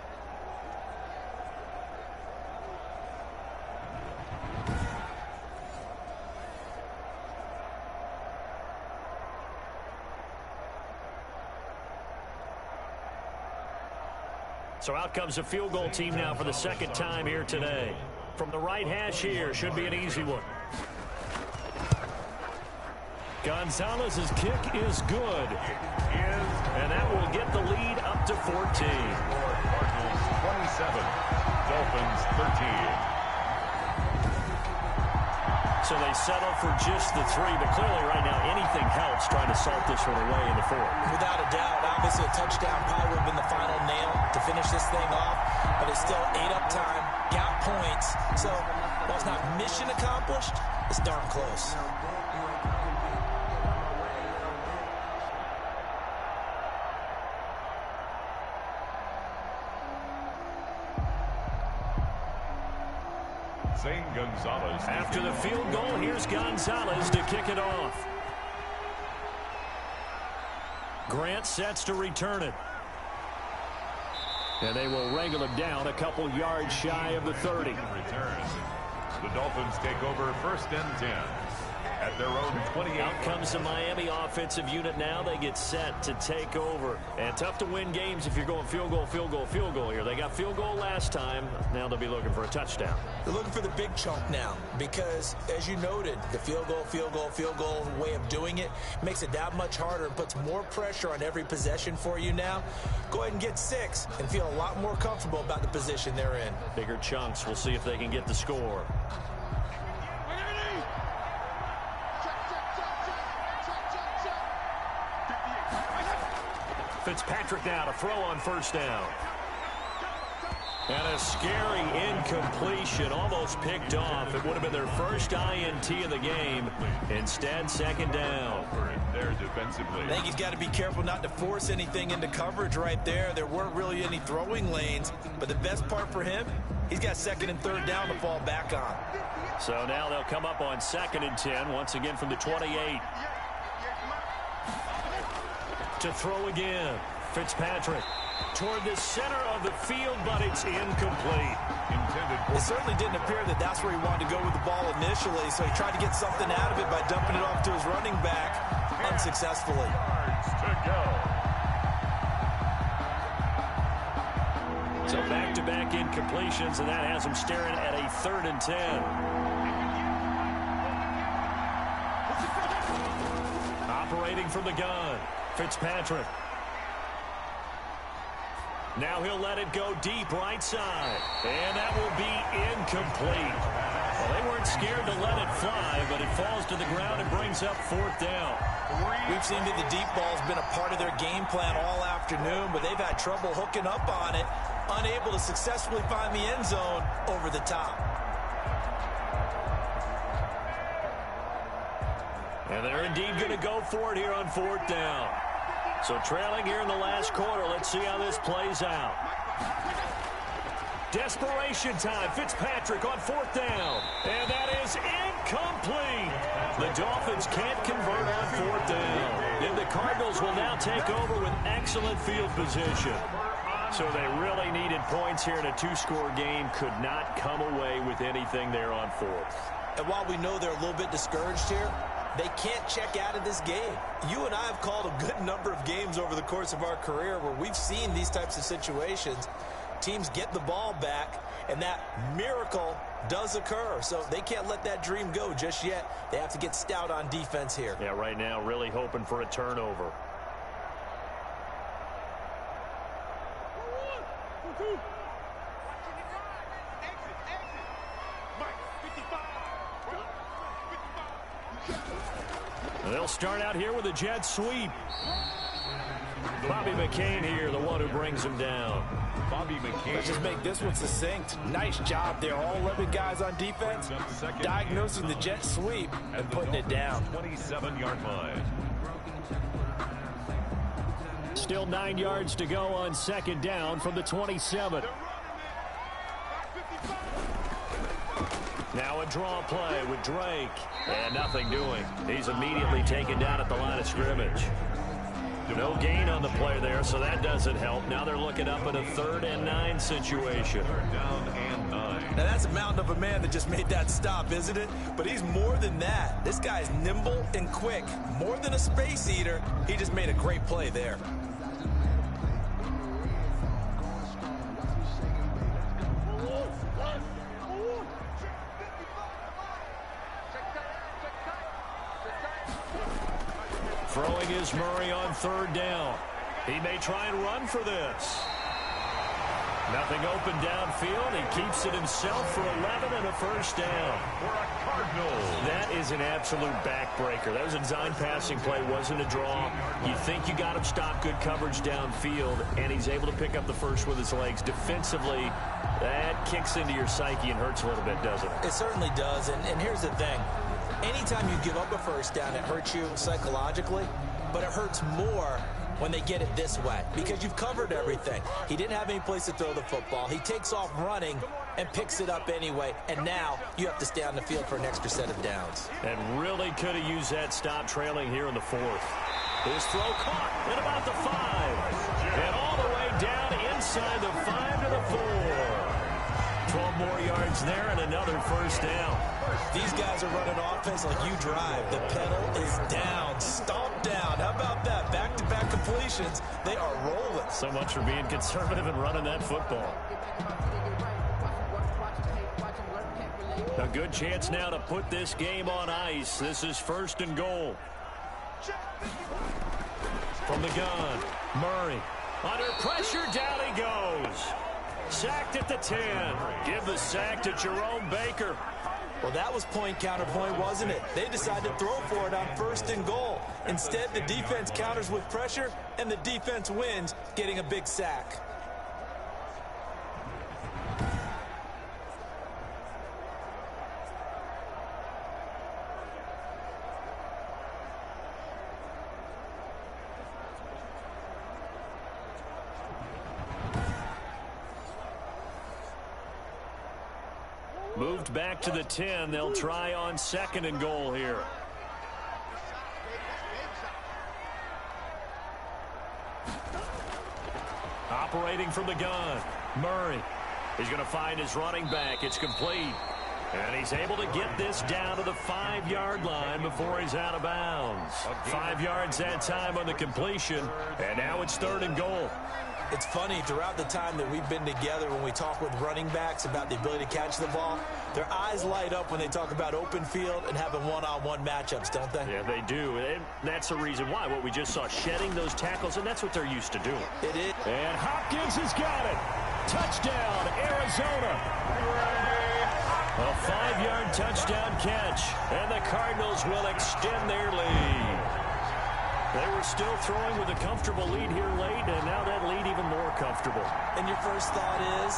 So out comes a field goal team now for the second time here today. From the right hash here, should be an easy one. Gonzalez's kick is good. And that will get the lead up to 14. Cardinals 27, Dolphins 13. So they settle for just the 3, but clearly right now anything helps trying to salt this one away in the 4th. Without a doubt, obviously a touchdown probably would have been the final nail to finish this thing off, but it's still 8 up time, got points. So while it's not mission accomplished, it's darn close. Gonzalez. After the field goal, here's Gonzalez to kick it off. Grant sets to return it. And they will wrangle him down a couple yards shy of the 30. Return. The Dolphins take over first and 10 at their own 28. Out comes the Miami offensive unit now. They get set to take over. And tough to win games if you're going field goal, field goal, field goal here. They got field goal last time. Now they'll be looking for a touchdown. They're looking for the big chunk now because, as you noted, the field goal way of doing it makes it that much harder and puts more pressure on every possession for you now. Go ahead and get 6 and feel a lot more comfortable about the position they're in. Bigger chunks. We'll see if they can get the score. Fitzpatrick now to throw on first down. And a scary incompletion, almost picked off. It would have been their first INT of the game. Instead, second down. There defensively. I think he's got to be careful not to force anything into coverage right there. There weren't really any throwing lanes, but the best part for him, he's got second and third down to fall back on. So now they'll come up on second and 10, once again from the 28. To throw again, Fitzpatrick toward the center of the field, but it's incomplete. It certainly didn't appear that that's where he wanted to go with the ball initially, so he tried to get something out of it by dumping it off to his running back unsuccessfully. So back-to-back incompletions, and that has him staring at a third and 10. Operating from the gun, Fitzpatrick. Now he'll let it go deep right side. And that will be incomplete. Well, they weren't scared to let it fly, but it falls to the ground and brings up 4th down. We've seen that the deep ball's been a part of their game plan all afternoon, but they've had trouble hooking up on it, unable to successfully find the end zone over the top. And they're indeed going to go for it here on 4th down. So trailing here in the last quarter, let's see how this plays out. Desperation time. Fitzpatrick on 4th down. And that is incomplete. The Dolphins can't convert on 4th down. And the Cardinals will now take over with excellent field position. So they really needed points here in a 2-score game. Could not come away with anything there on 4th. And while we know they're a little bit discouraged here, they can't check out of this game. You and I have called a good number of games over the course of our career where we've seen these types of situations. Teams get the ball back, and that miracle does occur. So they can't let that dream go just yet. They have to get stout on defense here. Yeah, right now really hoping for a turnover. They'll start out here with a jet sweep. Bobby McCain here, the one who brings him down. Bobby McCain. Let's just make this one succinct. Nice job there. All 11 guys on defense diagnosing the jet sweep and putting it down. 27-yard line. Still 9 yards to go on 2nd down from the 27. Now a draw play with Drake. And nothing doing. He's immediately taken down at the line of scrimmage. No gain on the play there, so that doesn't help. Now they're looking up at a 3rd and 9 situation. 3rd down and 9. Now that's a mountain of a man that just made that stop, isn't it? But he's more than that. This guy's nimble and quick. More than a space eater. He just made a great play there. Throwing is Murray on 3rd down. He may try and run for this. Nothing open downfield. He keeps it himself for 11 and a 1st down. For a Cardinal. That is an absolute backbreaker. That was a design passing play. Wasn't a draw. You think you got him stopped, good coverage downfield, and he's able to pick up the first with his legs. Defensively, that kicks into your psyche and hurts a little bit, doesn't it? It certainly does, and here's the thing. Anytime you give up a 1st down, it hurts you psychologically, but it hurts more when they get it this way because you've covered everything. He didn't have any place to throw the football. He takes off running and picks it up anyway, and now you have to stay on the field for an extra set of downs. And really could have used that stop trailing here in the 4th. His throw caught at about the 5. And all the way down inside the 5 to the 4. 12 more yards there and another 1st down. These guys are running offense like you drive. The pedal is down, stomp down. How about that? Back-to-back completions. They are rolling. So much for being conservative and running that football. A good chance now to put this game on ice. This is 1st and goal. From the gun, Murray. Under pressure, down he goes. Sacked at the 10. Give the sack to Jerome Baker. Well, that was point counterpoint, wasn't it? They decided to throw for it on 1st and goal. Instead, the defense counters with pressure, and the defense wins, getting a big sack. Moved back to the 10. They'll try on 2nd and goal here. Operating from the gun, Murray. He's going to find his running back. It's complete. And he's able to get this down to the 5-yard line before he's out of bounds. 5 yards that time on the completion. And now it's 3rd and goal. It's funny, throughout the time that we've been together, when we talk with running backs about the ability to catch the ball, their eyes light up when they talk about open field and having one-on-one matchups, don't they? Yeah, they do. And that's the reason why. What we just saw, shedding those tackles, and that's what they're used to doing. It is. And Hopkins has got it. Touchdown, Arizona. A 5-yard touchdown catch, and the Cardinals will extend their lead. They were still throwing with a comfortable lead here late, and now that lead even more comfortable. And your first thought is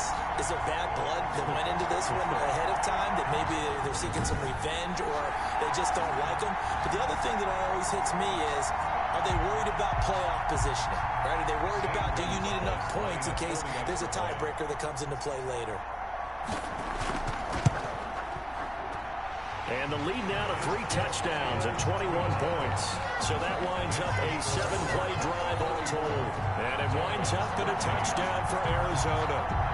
there bad blood that went into this one ahead of time, that maybe they're seeking some revenge or they just don't like them? But the other thing that always hits me is, are they worried about playoff positioning? Right? Are they worried about, do you need enough points in case there's a tiebreaker that comes into play later? And the lead now to 3 touchdowns and 21 points. So that winds up a 7-play drive all told. And it winds up in a touchdown for Arizona.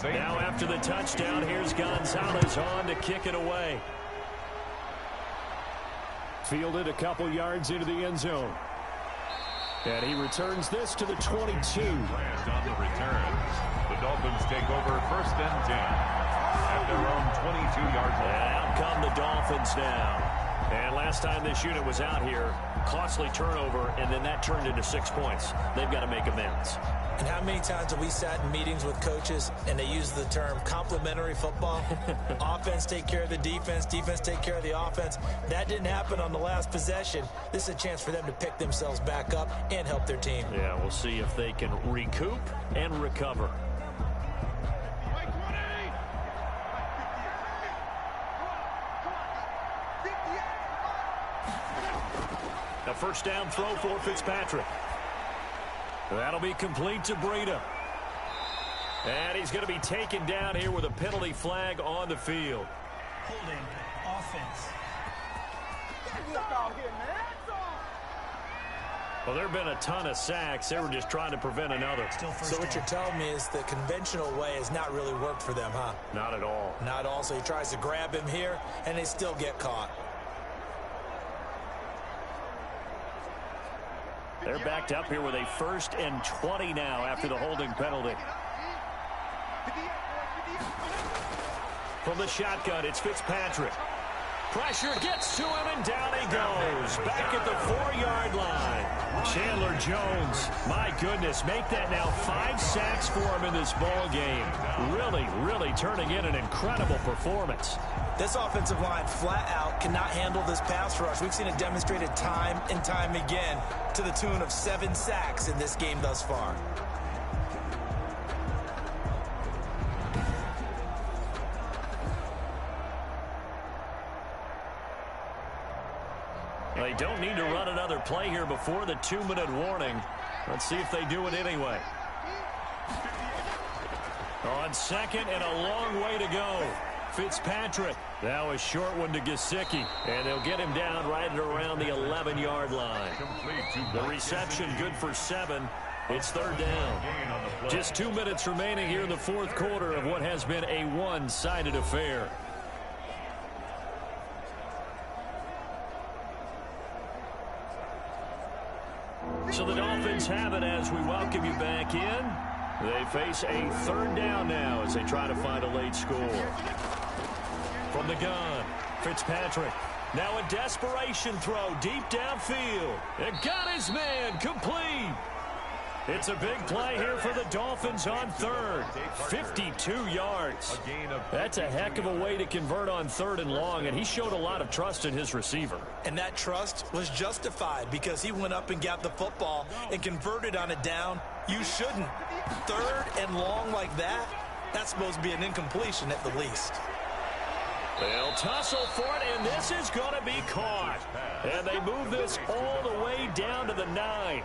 Now after the touchdown, here's Gonzalez on to kick it away. Fielded a couple yards into the end zone. And he returns this to the 22. On the return, the Dolphins take over 1st and 10 at their own 22-yard line. And out come the Dolphins now. And last time this unit was out here, costly turnover, and then that turned into 6 points. They've got to make amends. And how many times have we sat in meetings with coaches and they use the term complementary football? Offense take care of the defense, defense take care of the offense. That didn't happen on the last possession. This is a chance for them to pick themselves back up and help their team. Yeah, we'll see if they can recoup and recover. A first down throw for Fitzpatrick. That'll be complete to Breida. And he's going to be taken down here with a penalty flag on the field. Holding offense. Well, there have been a ton of sacks. They were just trying to prevent another. So what you're telling me is the conventional way has not really worked for them, huh? Not at all. Not all. So he tries to grab him here, and they still get caught. They're backed up here with a 1st and 20 now after the holding penalty. From the shotgun, it's Fitzpatrick. Pressure gets to him, and down he goes. Back at the 4-yard line. Chandler Jones, my goodness, make that now 5 sacks for him in this ball game. Really turning in an incredible performance. This offensive line flat out cannot handle this pass rush. We've seen it demonstrated time and time again to the tune of 7 sacks in this game thus far. They don't need to run another play here before the 2-minute warning. Let's see if they do it anyway. On 2nd and a long way to go. Fitzpatrick. Now a short one to Gesicki. And they'll get him down right at around the 11-yard line. The reception good for 7. It's 3rd down. Just 2 minutes remaining here in the 4th quarter of what has been a one-sided affair. So the Dolphins have it as we welcome you back in. They face a 3rd down now as they try to find a late score. From the gun, Fitzpatrick. Now a desperation throw deep downfield. It got his man complete. It's a big play here for the Dolphins on 3rd. 52 yards. That's a heck of a way to convert on 3rd and long, and he showed a lot of trust in his receiver. And that trust was justified because he went up and got the football and converted on a down. You shouldn't. 3rd and long like that, that's supposed to be an incompletion at the least. They'll tussle for it, and this is going to be caught. And they move this all the way down to the 9.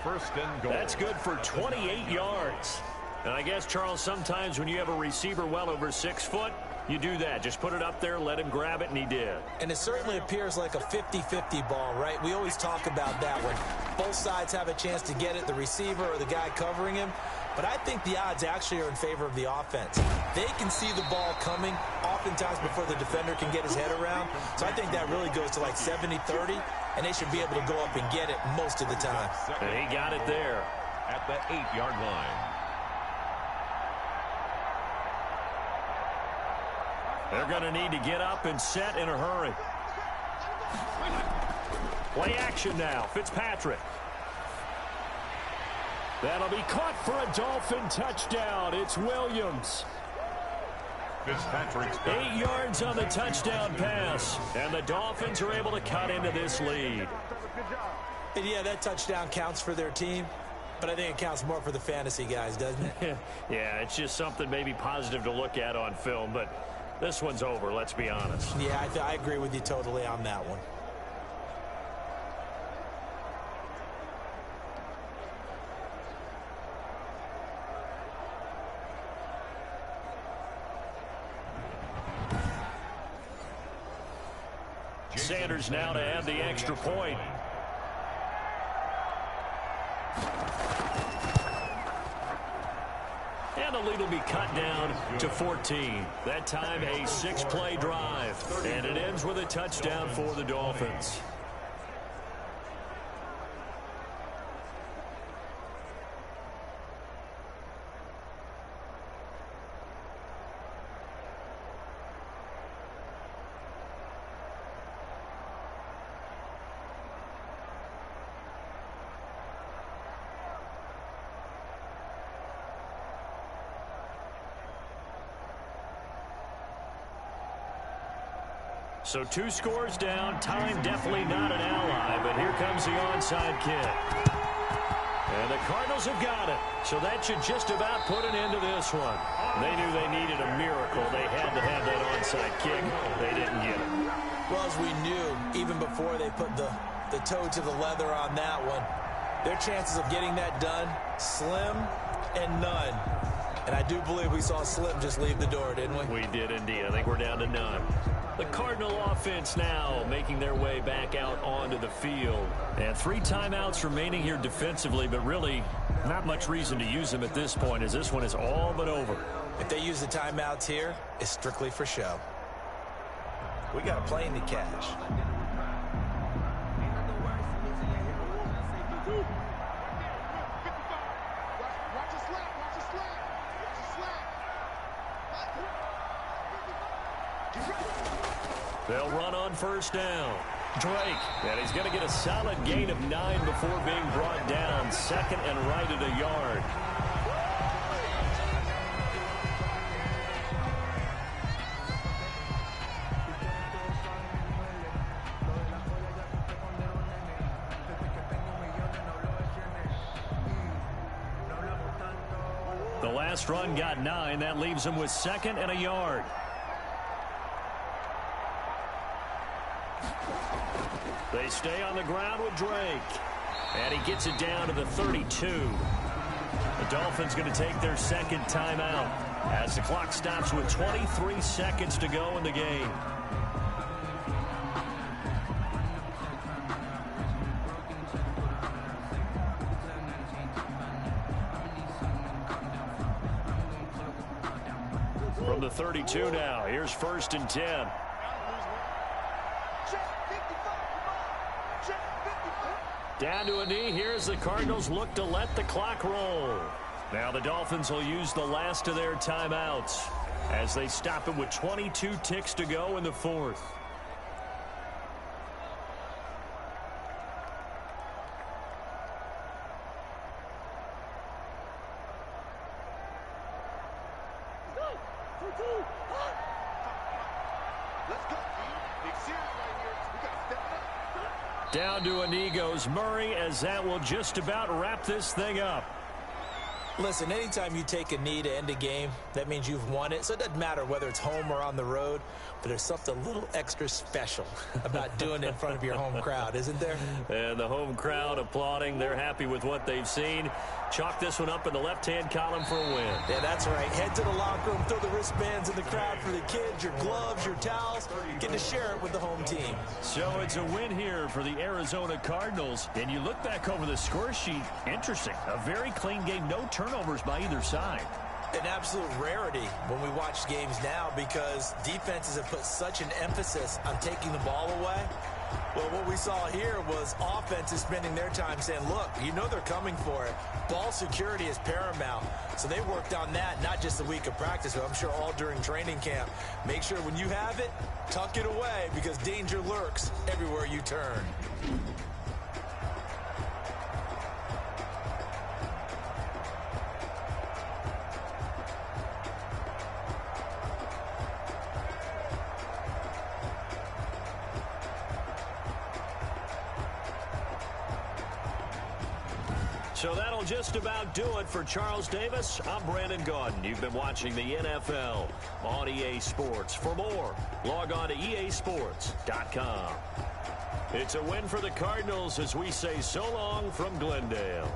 1st and goal. That's good for 28 yards. And I guess, Charles, sometimes when you have a receiver well over 6 foot, you do that. Just put it up there, let him grab it, and he did. And it certainly appears like a 50-50 ball, right? We always talk about that when both sides have a chance to get it, the receiver or the guy covering him. But I think the odds actually are in favor of the offense. They can see the ball coming oftentimes before the defender can get his head around. So I think that really goes to like 70-30, and they should be able to go up and get it most of the time. And he got it there. At the 8-yard line. They're going to need to get up and set in a hurry. Play action now. Fitzpatrick. That'll be caught for a Dolphin touchdown. It's Williams. Fitzpatrick's 8 yards on the touchdown pass. And the Dolphins are able to cut into this lead. And yeah, that touchdown counts for their team. But I think it counts more for the fantasy guys, doesn't it? Yeah, it's just something maybe positive to look at on film. But this one's over, let's be honest. Yeah, I agree with you totally on that one. Sanders now to add the extra point. And the lead will be cut down to 14. That time a 6-play drive. And it ends with a touchdown for the Dolphins. So 2 scores down. Time definitely not an ally, but here comes the onside kick. And the Cardinals have got it. So that should just about put an end to this one. They knew they needed a miracle. They had to have that onside kick. They didn't get it. Well, as we knew, even before they put the toe to the leather on that one, their chances of getting that done, slim and none. And I do believe we saw Slim just leave the door, didn't we? We did indeed. I think we're down to none. The Cardinal offense now making their way back out onto the field. And 3 timeouts remaining here defensively, but really not much reason to use them at this point, as this one is all but over. If they use the timeouts here, it's strictly for show. We got a plane to catch. They'll run on first down. Drake, and he's going to get a solid gain of 9 before being brought down. 2nd and right at a yard. The last run got 9. That leaves him with 2nd and a yard. They stay on the ground with Drake. And he gets it down to the 32. The Dolphins going to take their 2nd timeout as the clock stops with 23 seconds to go in the game. From the 32 now, here's 1st and 10. Down to a knee. Here's the Cardinals look to let the clock roll. Now the Dolphins will use the last of their timeouts as they stop it with 22 ticks to go in the 4th. Down to a knee goes Murray, as that will just about wrap this thing up. Listen, anytime you take a knee to end a game, that means you've won it. So it doesn't matter whether it's home or on the road, but there's something a little extra special about doing it in front of your home crowd, isn't there? And the home crowd applauding. They're happy with what they've seen. Chalk this one up in the left-hand column for a win. Yeah, that's right. Head to the locker room, throw the wristbands in the crowd for the kids, your gloves, your towels. Get to share it with the home team. So it's a win here for the Arizona Cardinals. And you look back over the score sheet, interesting. A very clean game, no turnovers by either side. An absolute rarity when we watch games now because defenses have put such an emphasis on taking the ball away. Well, what we saw here was offenses spending their time saying, look, you know they're coming for it. Ball security is paramount. So they worked on that, not just a week of practice, but I'm sure all during training camp. Make sure when you have it, tuck it away because danger lurks everywhere you turn. So that'll just about do it for Charles Davis. I'm Brandon Gaudin. You've been watching the NFL on EA Sports. For more, log on to easports.com. It's a win for the Cardinals as we say so long from Glendale.